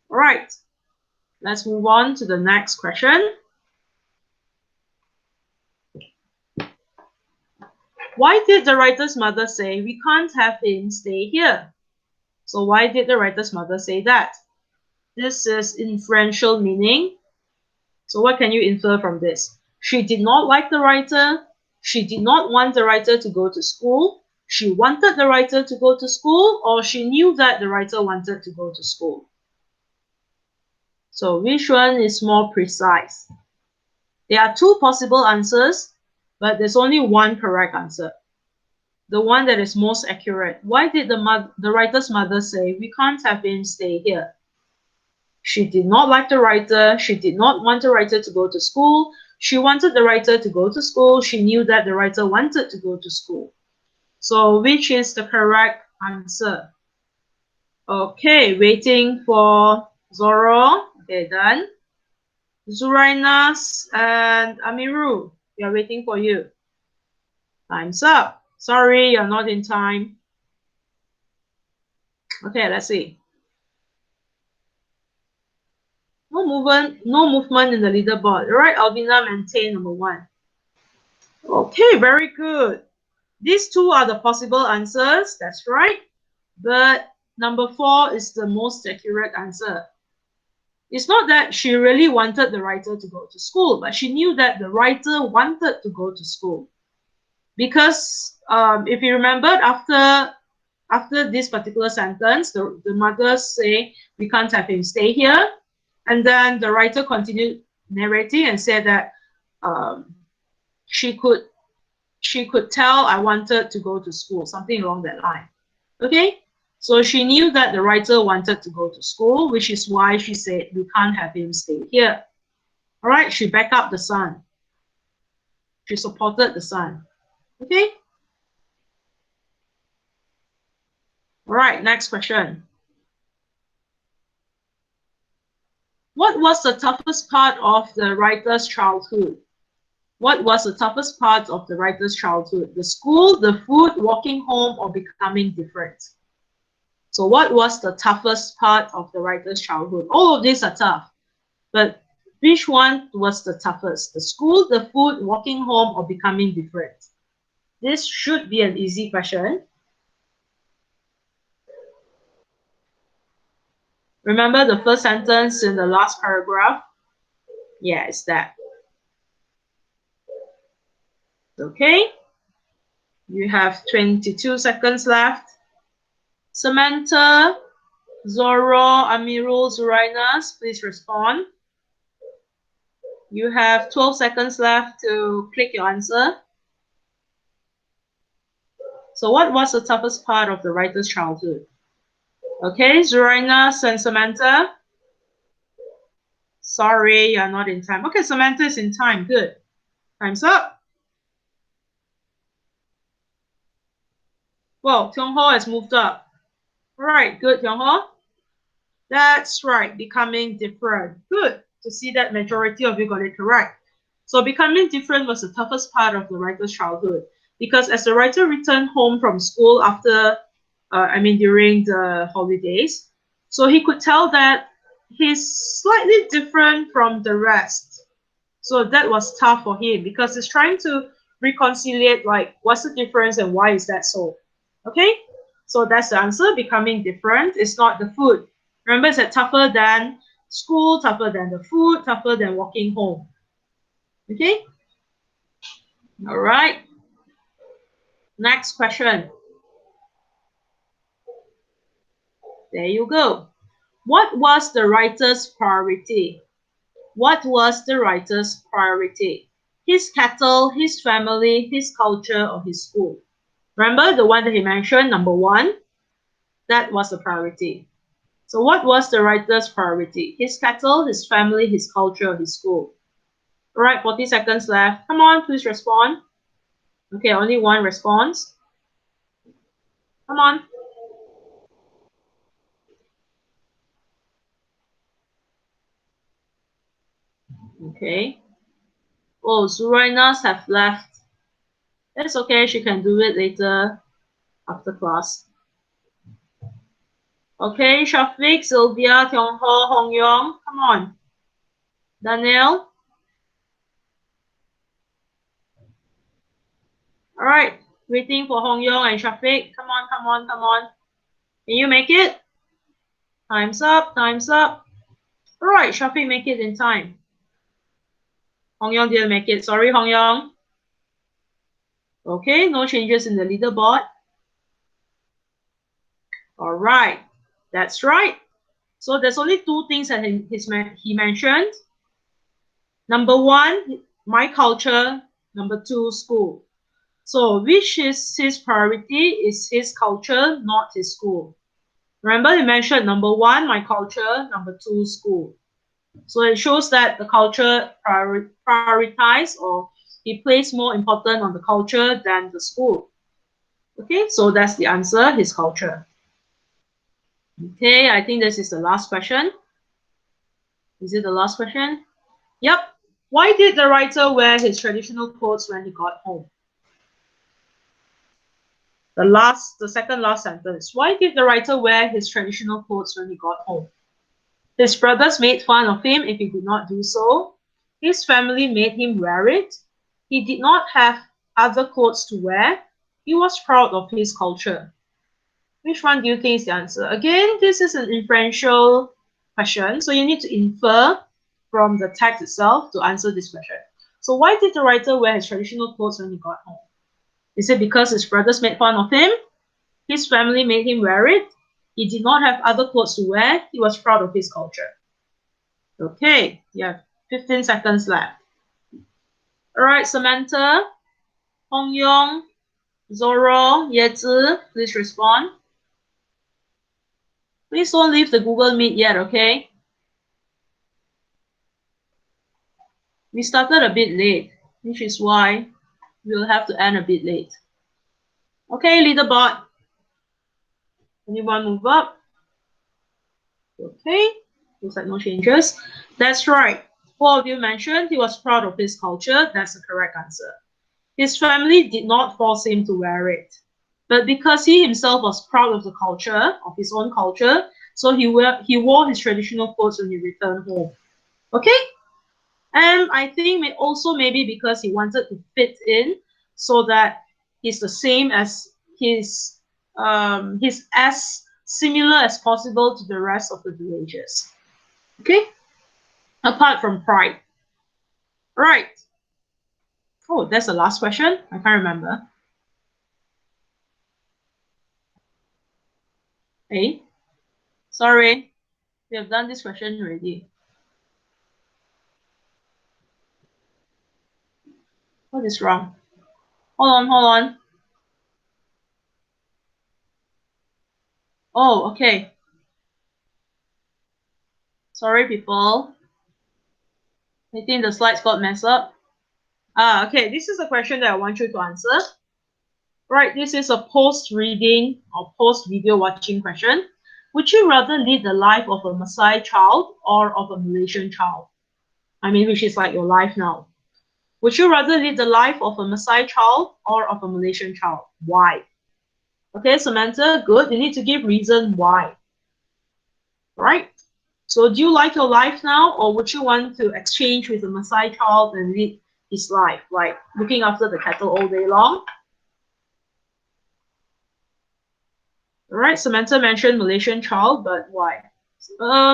All right, let's move on to the next question. Why did the writer's mother say we can't have him stay here? So why did the writer's mother say that? This is inferential meaning. So what can you infer from this? She did not like the writer. She did not want the writer to go to school. She wanted the writer to go to school, or she knew that the writer wanted to go to school. So which one is more precise? There are two possible answers, but there's only one correct answer. The one that is most accurate. Why did the writer's mother say we can't have him stay here? She did not like the writer. She did not want the writer to go to school. She wanted the writer to go to school. She knew that the writer wanted to go to school. So which is the correct answer? Okay, waiting for Zoro. Okay, done. Zurainas and Amiru, we are waiting for you. Time's up. Sorry, you're not in time. Okay, let's see. No movement in the leaderboard. All right, Alvina, maintain number 1. Okay, very good. These two are the possible answers. That's right. But number 4 is the most accurate answer. It's not that she really wanted the writer to go to school, but she knew that the writer wanted to go to school. Because if you remembered, after this particular sentence, the mother say, we can't have him stay here. And then the writer continued narrating and said that she could tell I wanted to go to school, something along that line. Okay? So she knew that the writer wanted to go to school, which is why she said, we can't have him stay here. All right, she backed up the son. She supported the son. Okay? All right, next question. What was the toughest part of the writer's childhood? What was the toughest part of the writer's childhood? The school, the food, walking home, or becoming different? So what was the toughest part of the writer's childhood? All of these are tough, but which one was the toughest? The school, the food, walking home, or becoming different? This should be an easy question. Remember the first sentence in the last paragraph? Yeah, it's that. Okay. You have 22 seconds left. Samantha, Zoro, Amirul, Zurainas, please respond. You have 12 seconds left to click your answer. So what was the toughest part of the writer's childhood? Okay, Zurainas and Samantha. Sorry, you're not in time. Okay, Samantha is in time. Good. Time's up. Well, Kyung-ho has moved up. All right, good, Kyung-ho. That's right, becoming different. Good to see that majority of you got it correct. So becoming different was the toughest part of the writer's childhood because as the writer returned home from school after, during the holidays, so he could tell that he's slightly different from the rest. So that was tough for him because he's trying to reconcile like what's the difference and why is that so. Okay, so that's the answer. Becoming different is not the food. Remember, it's tougher than school, tougher than the food, tougher than walking home. Okay? All right. Next question. There you go. What was the writer's priority? What was the writer's priority? His cattle, his family, his culture, or his school? Remember the one that he mentioned, number one? That was the priority. So what was the writer's priority? His cattle, his family, his culture, or his school? All right, 40 seconds left. Come on, please respond. Okay, only one response. Come on. Okay. Oh, Surainas have left. That's okay, she can do it later after class. Okay, Shafiq, Sylvia, Kyung-ho, Hong-yong, come on. Daniel. All right, waiting for Hong-yong and Shafiq. Come on, come on, come on. Can you make it? Time's up, time's up. All right, Shafiq make it in time. Hong-yong didn't make it. Sorry, Hong-yong. Okay, no changes in the leaderboard. All right, that's right. So there's only two things that he mentioned. Number one, my culture. Number two, school. So which is his priority is his culture, not his school. Remember he mentioned number one, my culture. Number two, school. So it shows that the culture prioritize or he placed more important on the culture than the school. Okay, so that's the answer, his culture. Okay, I think this is the last question. Is it the last question? Yep. Why did the writer wear his traditional clothes when he got home? The second last sentence. Why did the writer wear his traditional clothes when he got home? His brothers made fun of him if he did not do so. His family made him wear it. He did not have other clothes to wear. He was proud of his culture. Which one do you think is the answer? Again, this is an inferential question, so you need to infer from the text itself to answer this question. So why did the writer wear his traditional clothes when he got home? Is it because his brothers made fun of him? His family made him wear it? He did not have other clothes to wear. He was proud of his culture. Okay, you have 15 seconds left. All right, Samantha, Hong-yong, Zoro, Yezi, please respond. Please don't leave the Google Meet yet, okay? We started a bit late, which is why we'll have to end a bit late. Okay, leaderboard. Anyone move up? Okay, looks like no changes. That's right. Four of you mentioned he was proud of his culture. That's the correct answer. His family did not force him to wear it. But because he himself was proud of the culture, of his own culture, so he wore his traditional clothes when he returned home. Okay? And I think also maybe because he wanted to fit in so that he's the same as he's as similar as possible to the rest of the villagers. Okay? Apart from pride. Right. Oh, that's the last question. I can't remember. Hey, sorry. We have done this question already. What is wrong? Hold on. Oh, okay. Sorry, people. I think the slides got messed up. Okay. This is a question that I want you to answer. Right, this is a post-reading or post-video watching question. Would you rather lead the life of a Maasai child or of a Malaysian child? I mean, which is like your life now. Would you rather lead the life of a Maasai child or of a Malaysian child? Why? Okay, Samantha, good. You need to give reason why. Right? So do you like your life now, or would you want to exchange with a Maasai child and lead his life, like looking after the cattle all day long? All right, Samantha mentioned Malaysian child, but why?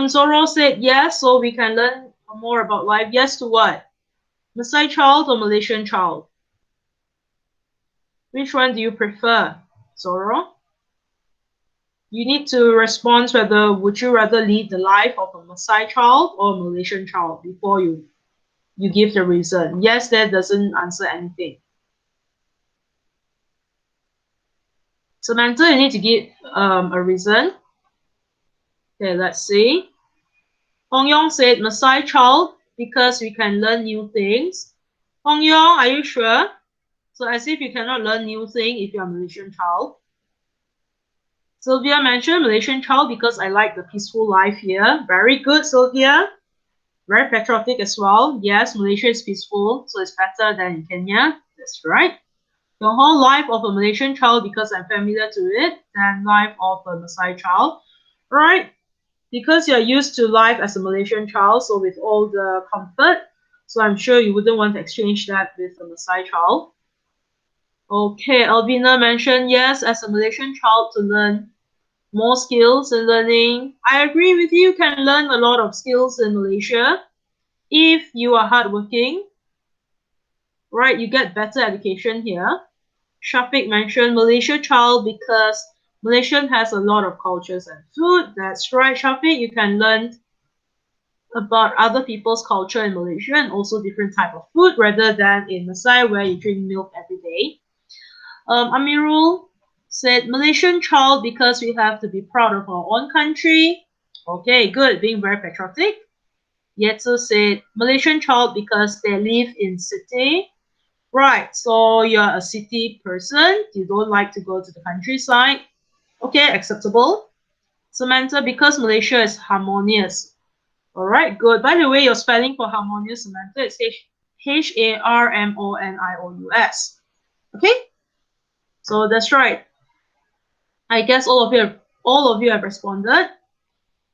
Zoro said yes, so we can learn more about life. Yes to what? Maasai child or Malaysian child? Which one do you prefer, Zoro? You need to respond whether would you rather lead the life of a Maasai child or a Malaysian child before you give the reason. Yes, that doesn't answer anything. Samantha, you need to give a reason. Okay, let's see. Hong Yong said Maasai child because we can learn new things. Hong Yong, are you sure? So as if you cannot learn new thing if you're a Malaysian child. Sylvia mentioned Malaysian child because I like the peaceful life here. Very good, Sylvia. Very patriotic as well. Yes, Malaysia is peaceful, so it's better than in Kenya. That's right. The whole life of a Malaysian child because I'm familiar to it than life of a Maasai child. Right? Because you're used to life as a Malaysian child, so with all the comfort, so I'm sure you wouldn't want to exchange that with a Maasai child. Okay, Alvina mentioned yes, as a Malaysian child to learn more skills and learning. I agree with you, can learn a lot of skills in Malaysia if you are hardworking. Right, you get better education here. Shafiq mentioned Malaysia child because Malaysia has a lot of cultures and food. That's right, Shafiq. You can learn about other people's culture in Malaysia and also different type of food rather than in Maasai where you drink milk every day. Amirul said Malaysian child because we have to be proud of our own country. Okay, good, being very patriotic. Yetsu said Malaysian child because they live in city. Right, so you're a city person. You don't like to go to the countryside. Okay, acceptable. Samantha, because Malaysia is harmonious. All right, good. By the way, your spelling for harmonious, Samantha, is Harmonious. Okay, so that's right. I guess all of you have responded.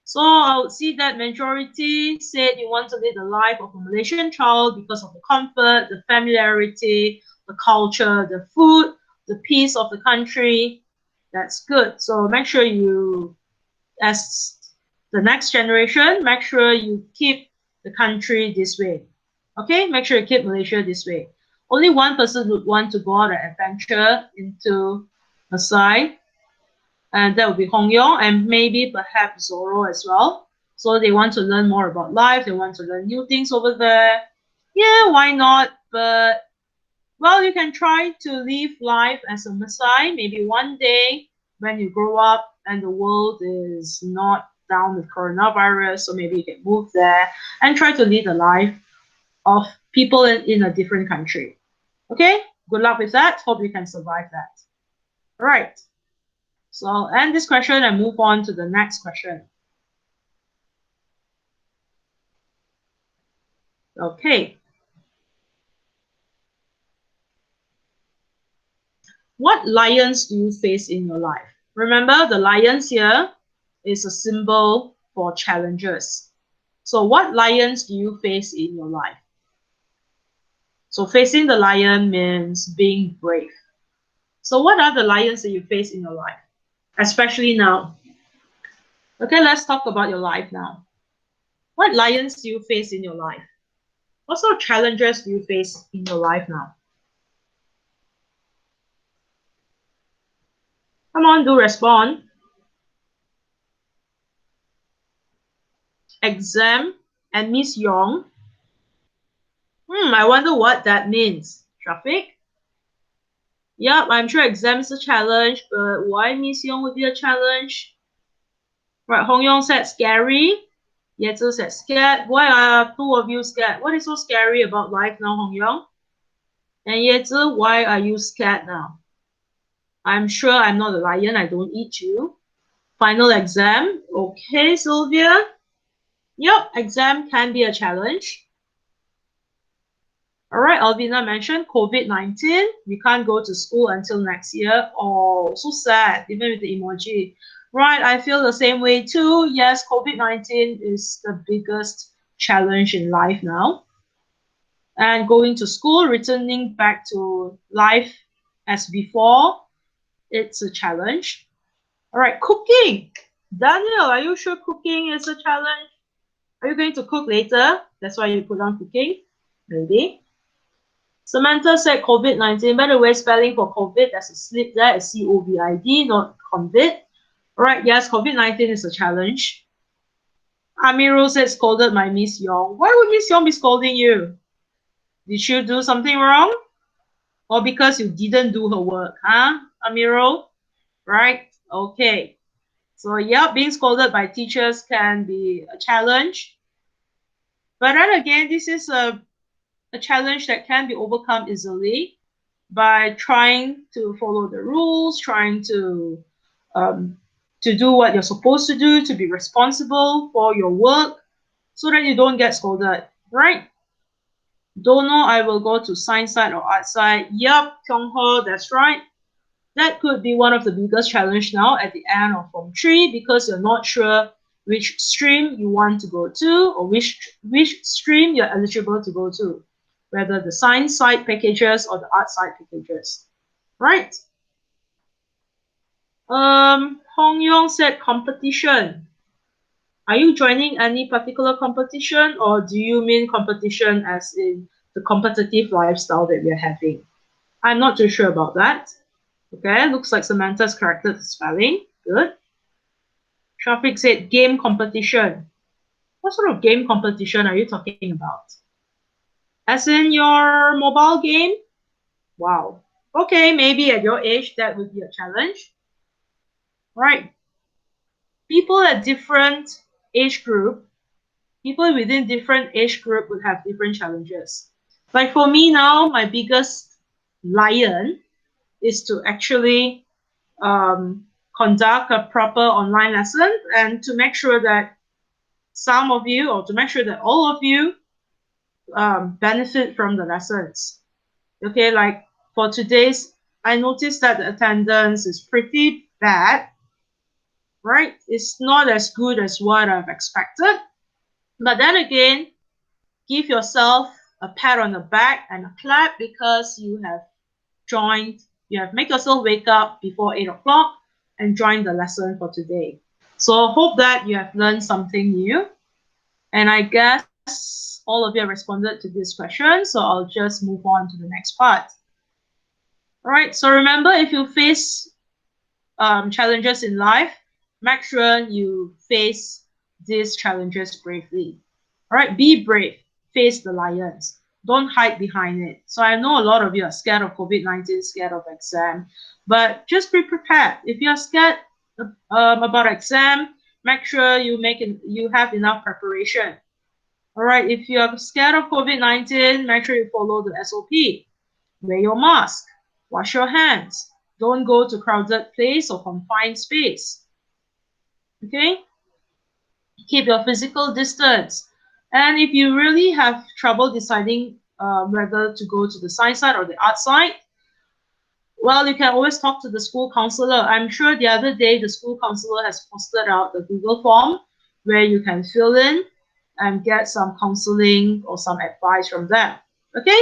So I'll see that majority said you want to lead the life of a Malaysian child because of the comfort, the familiarity, the culture, the food, the peace of the country. That's good. So make sure you, as the next generation, make sure you keep the country this way. Okay, make sure you keep Malaysia this way. Only one person would want to go on an adventure into Maasai, and that would be Hong Yong, and maybe perhaps Zoro as well. So they want to learn more about life, they want to learn new things over there. Yeah, why not? But, well, you can try to live life as a Maasai. Maybe one day when you grow up and the world is not down with coronavirus, so maybe you can move there and try to lead a life of people in a different country. Okay, good luck with that. Hope you can survive that. All right. So I'll end this question and move on to the next question. Okay. What lions do you face in your life? Remember, the lions here is a symbol for challenges. So what lions do you face in your life? So facing the lion means being brave. So what are the lions that you face in your life? Especially now. Okay, let's talk about your life now. What lions do you face in your life? What sort of challenges do you face in your life now? Come on, do respond. Exam and Miss Yong. I wonder what that means. Shafiq? Yep, I'm sure exam is a challenge, but why Miss Yong would be a challenge? Right, Hong Yong said scary. Yetsu said scared. Why are two of you scared? What is so scary about life now, Hong Yong? And Yetsu, why are you scared now? I'm sure I'm not a lion. I don't eat you. Final exam. Okay, Sylvia. Yep, exam can be a challenge. All right, Alvina mentioned COVID-19. We can't go to school until next year. Oh, so sad, even with the emoji. Right, I feel the same way too. Yes, COVID-19 is the biggest challenge in life now. And going to school, returning back to life as before, it's a challenge. All right, cooking. Daniel, are you sure cooking is a challenge? Are you going to cook later? That's why you put on cooking? Maybe. Samantha said COVID-19. By the way, spelling for COVID, there's a slip there. It's COVID, not COVID. All right, yes, COVID-19 is a challenge. Amirul said scolded by Miss Yong. Why would Miss Yong be scolding you? Did you do something wrong? Or because you didn't do her work, huh, Amirul? Right? Okay. So, yeah, being scolded by teachers can be a challenge. But then again, this is a challenge that can be overcome easily by trying to follow the rules, trying to do what you're supposed to do, to be responsible for your work, so that you don't get scolded, right? Don't know, I will go to science side or art side. Yup, Kyung Ho, that's right. That could be one of the biggest challenge now at the end of Form 3 because you're not sure which stream you want to go to or which stream you're eligible to go to, whether the science side packages or the art side packages, right? Hong Yong said competition. Are you joining any particular competition or do you mean competition as in the competitive lifestyle that we're having? I'm not too sure about that. Okay, looks like Samantha's corrected the spelling. Good. Shafiq said game competition. What sort of game competition are you talking about? As in your mobile game? Wow. Okay, maybe at your age that would be a challenge. Right. People at different age group, people within different age group would have different challenges. Like for me now, my biggest lion is to actually conduct a proper online lesson and to make sure that some of you, or to make sure that all of you benefit from the lessons. Okay, like for today's, I noticed that the attendance is pretty bad, right? It's not as good as what I've expected. But then again, give yourself a pat on the back and a clap because you have joined, you have made yourself wake up before 8 o'clock and join the lesson for today. So hope that you have learned something new. And I guess all of you have responded to this question, so I'll just move on to the next part. All right, so remember, if you face challenges in life, make sure you face these challenges bravely. All right, be brave, face the lions. Don't hide behind it. So I know a lot of you are scared of COVID-19, scared of exam, but just be prepared. If you're scared about exam, make sure you have enough preparation. All right, if you're scared of COVID-19, make sure you follow the SOP. Wear your mask, wash your hands, don't go to crowded place or confined space. Okay? Keep your physical distance. And if you really have trouble deciding whether to go to the science side or the art side, well, you can always talk to the school counselor. I'm sure the other day the school counselor has posted out the Google form where you can fill in and get some counseling or some advice from them. Okay?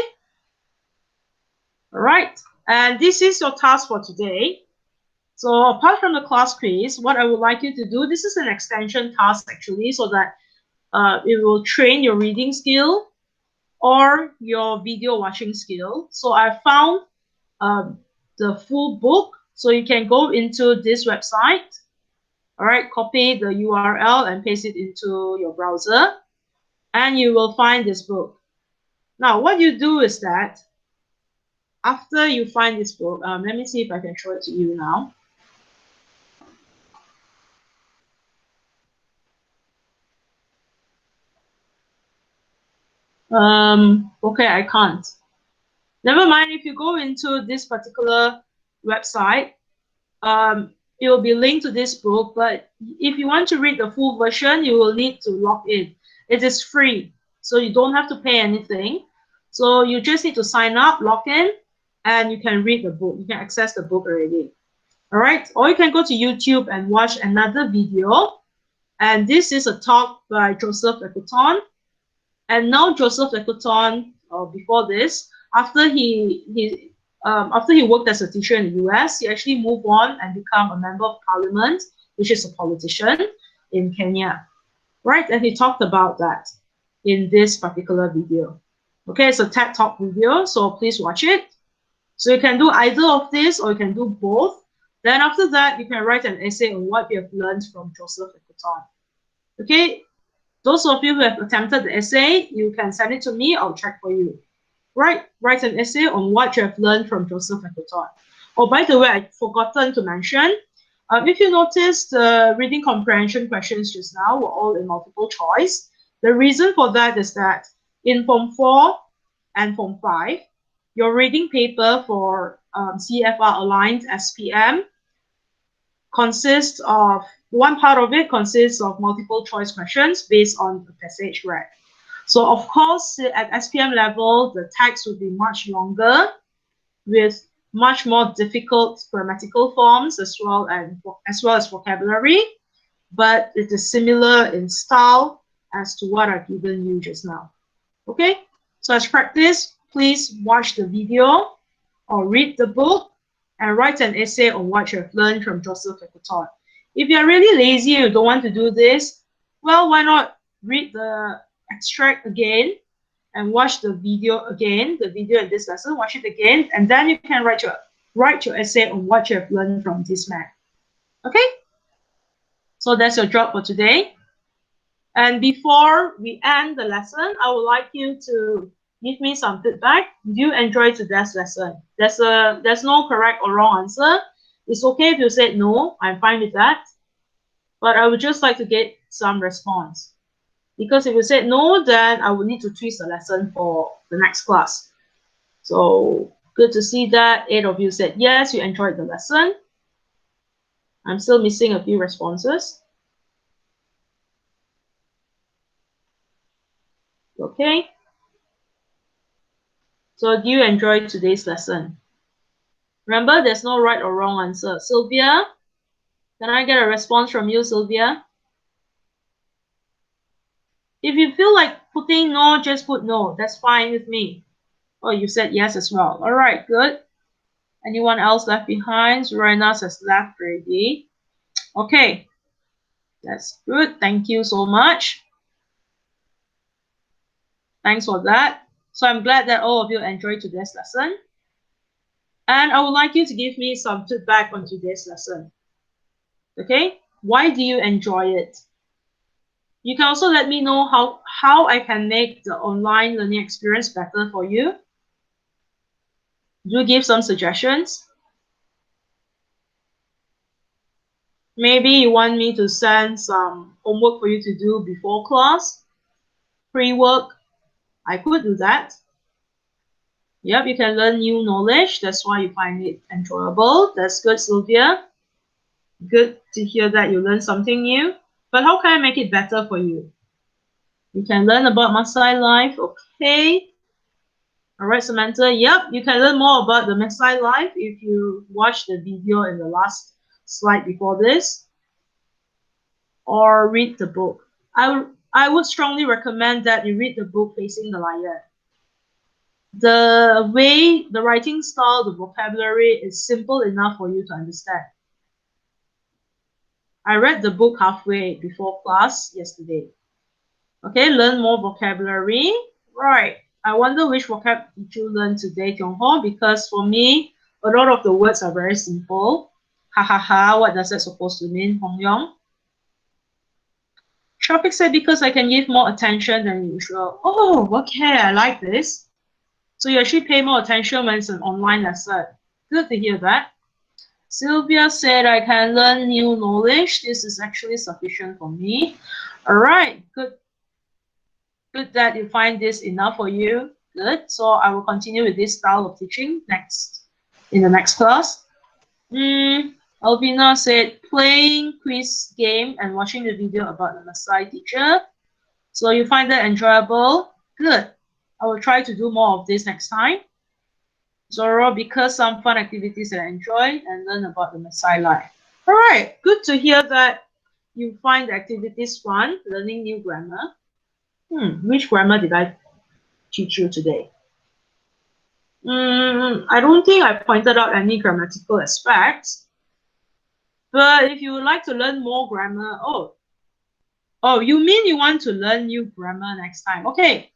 All right. And this is your task for today. So apart from the class quiz, what I would like you to do, this is an extension task actually, so that it will train your reading skill or your video watching skill. So I found the full book. So you can go into this website, all right, copy the URL and paste it into your browser, and you will find this book. Now, what you do is that after you find this book, let me see if I can show it to you now. Okay, I can't. Never mind, if you go into this particular website, it will be linked to this book, but if you want to read the full version, you will need to log in. It is free, so you don't have to pay anything. So you just need to sign up, log in, and you can read the book. You can access the book already. All right, or you can go to YouTube and watch another video. And this is a talk by Joseph Lecoton. And now Joseph Lecoton, before this, after he worked as a teacher in the US, he actually moved on and became a member of parliament, which is a politician in Kenya, right? And he talked about that in this particular video. Okay, it's a TED Talk video, so please watch it. So you can do either of this or you can do both. Then after that, you can write an essay on what you have learned from Joseph Lecoton. Okay, those of you who have attempted the essay, you can send it to me, I'll check for you. Write an essay on what you have learned from Joseph Lecoton. Oh, by the way, I've forgotten to mention, if you noticed, the reading comprehension questions just now were all in multiple choice. The reason for that is that in Form 4 and Form 5, your reading paper for CFR aligned SPM consists of, one part of it consists of multiple choice questions based on the passage read. So of course, at SPM level, the text would be much longer with much more difficult grammatical forms as well as vocabulary, but it is similar in style as to what I've given you just now. Okay, so as practice, please watch the video or read the book and write an essay on what you have learned from Joseph Lecoton. If you're really lazy, you don't want to do this, well, why not read the extract again and watch the video again, the video in this lesson, watch it again, and then you can write your essay on what you have learned from this man. Okay? So that's your job for today. And before we end the lesson, I would like you to give me some feedback. Do you enjoy today's lesson? There's no correct or wrong answer. It's okay if you said no, I'm fine with that. But I would just like to get some response. Because if you said no, then I would need to twist the lesson for the next class. So good to see that 8 of you said yes, you enjoyed the lesson. I'm still missing a few responses. Okay. So do you enjoy today's lesson? Remember, there's no right or wrong answer. Sylvia, can I get a response from you, Sylvia? If you feel like putting no, just put no. That's fine with me. Oh, you said yes as well. All right, good. Anyone else left behind? Zoraina has left already. Okay, that's good. Thank you so much. Thanks for that. So I'm glad that all of you enjoyed today's lesson. And I would like you to give me some feedback on today's lesson. Okay, why do you enjoy it? You can also let me know how I can make the online learning experience better for you. Do give some suggestions. Maybe you want me to send some homework for you to do before class, pre-work. I could do that. Yep, you can learn new knowledge. That's why you find it enjoyable. That's good, Sylvia. Good to hear that you learned something new. But how can I make it better for you? You can learn about Maasai life, okay. All right, Samantha, yep, you can learn more about the Maasai life if you watch the video in the last slide before this, or read the book. I would strongly recommend that you read the book Facing the Lion. The way, the writing style, the vocabulary is simple enough for you to understand. I read the book halfway before class yesterday. Okay, learn more vocabulary. Right. I wonder which vocab did you learn today, Tiong Ho? Because for me, a lot of the words are very simple. Ha ha ha, what does that supposed to mean, Hong Yong? Shafiq said, because I can give more attention than usual. Oh, okay, I like this. So you actually pay more attention when it's an online lesson. Good to hear that. Sylvia said, I can learn new knowledge. This is actually sufficient for me. All right, good. Good that you find this enough for you. Good. So I will continue with this style of teaching in the next class. Alvina said, playing quiz game and watching the video about the Maasai teacher. So you find that enjoyable? Good. I will try to do more of this next time. Zoro, because some fun activities that I enjoy and learn about the Maasai life. All right, good to hear that you find the activities fun, learning new grammar. Which grammar did I teach you today? I don't think I pointed out any grammatical aspects. But if you would like to learn more grammar, oh, you mean you want to learn new grammar next time? Okay,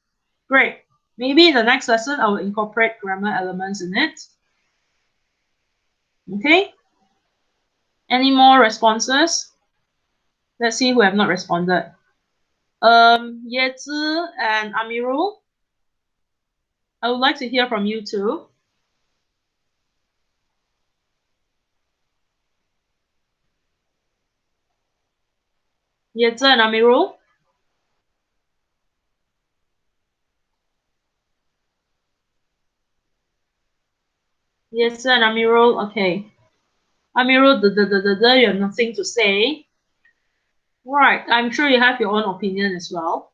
great. Maybe in the next lesson, I will incorporate grammar elements in it. Okay. Any more responses? Let's see who have not responded. Yezi and Amirul, I would like to hear from you too. Yezi and Amirul. Yezi and Amirul, okay. Amirul, you have nothing to say. Right, I'm sure you have your own opinion as well.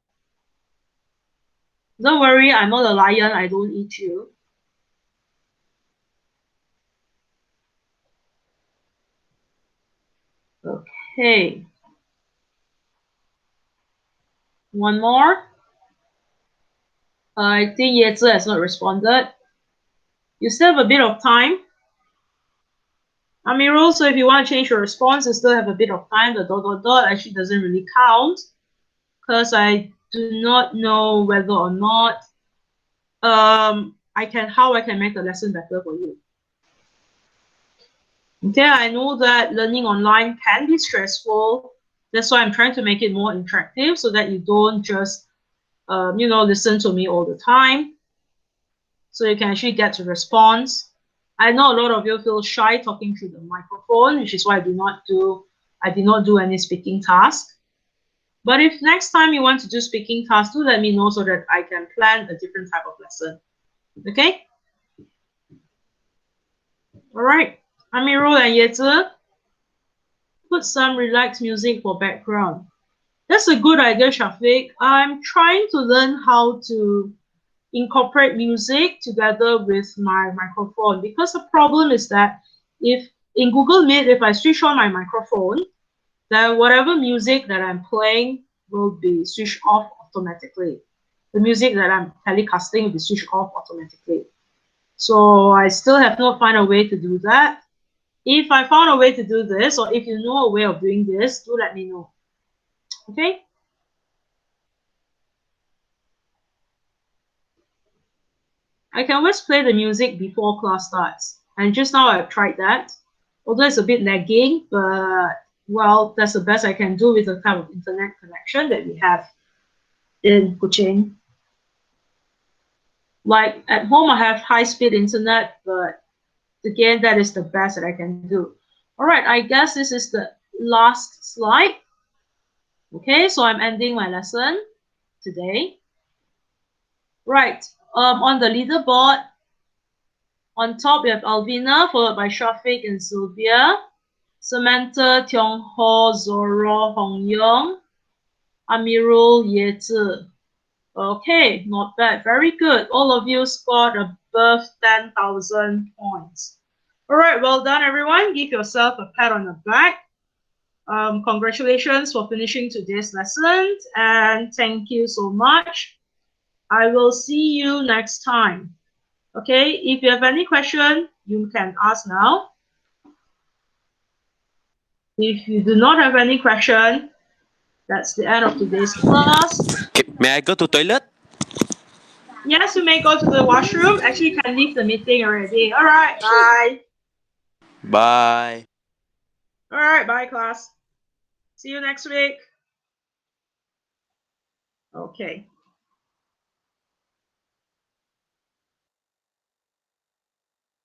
Don't worry, I'm not a lion, I don't eat you. Okay. One more. I think Yezi has not responded. You still have a bit of time. Amirul, so if you want to change your response, you still have a bit of time. The ... actually doesn't really count because I do not know whether or not how I can make the lesson better for you. Okay, I know that learning online can be stressful. That's why I'm trying to make it more interactive so that you don't just listen to me all the time. So you can actually get to response. I know a lot of you feel shy talking through the microphone, which is why I did not do any speaking task. But if next time you want to do speaking tasks, do let me know so that I can plan a different type of lesson. Okay? All right. Amirul and Yezi, put some relaxed music for background. That's a good idea, Shafiq. I'm trying to learn how to incorporate music together with my microphone, because the problem is that if in Google Meet, if I switch on my microphone, then whatever music that I'm playing will be switched off automatically. The music that I'm telecasting will be switched off automatically. So I still have not found a way to do that. If I found a way to do this, or if you know a way of doing this, do let me know. Okay? I can always play the music before class starts. And just now I've tried that. Although it's a bit lagging, but well, that's the best I can do with the kind of internet connection that we have in Kuching. Like at home, I have high-speed internet, but again, that is the best that I can do. All right, I guess this is the last slide. Okay, so I'm ending my lesson today. Right, on the leaderboard, on top we have Alvina, followed by Shafiq and Sylvia, Samantha, Tiong Ho, Zoro, Hong Yong, Amirul, Yezi. Okay, not bad. Very good. All of you scored above 10,000 points. All right, well done, everyone. Give yourself a pat on the back. Congratulations for finishing today's lesson, and thank you so much. I will see you next time. Okay, if you have any question, you can ask now. If you do not have any question, that's the end of today's class. May I go to toilet? Yes, you may go to the washroom. Actually, you can leave the meeting already. All right, bye. Bye. All right, bye, class. See you next week. Okay.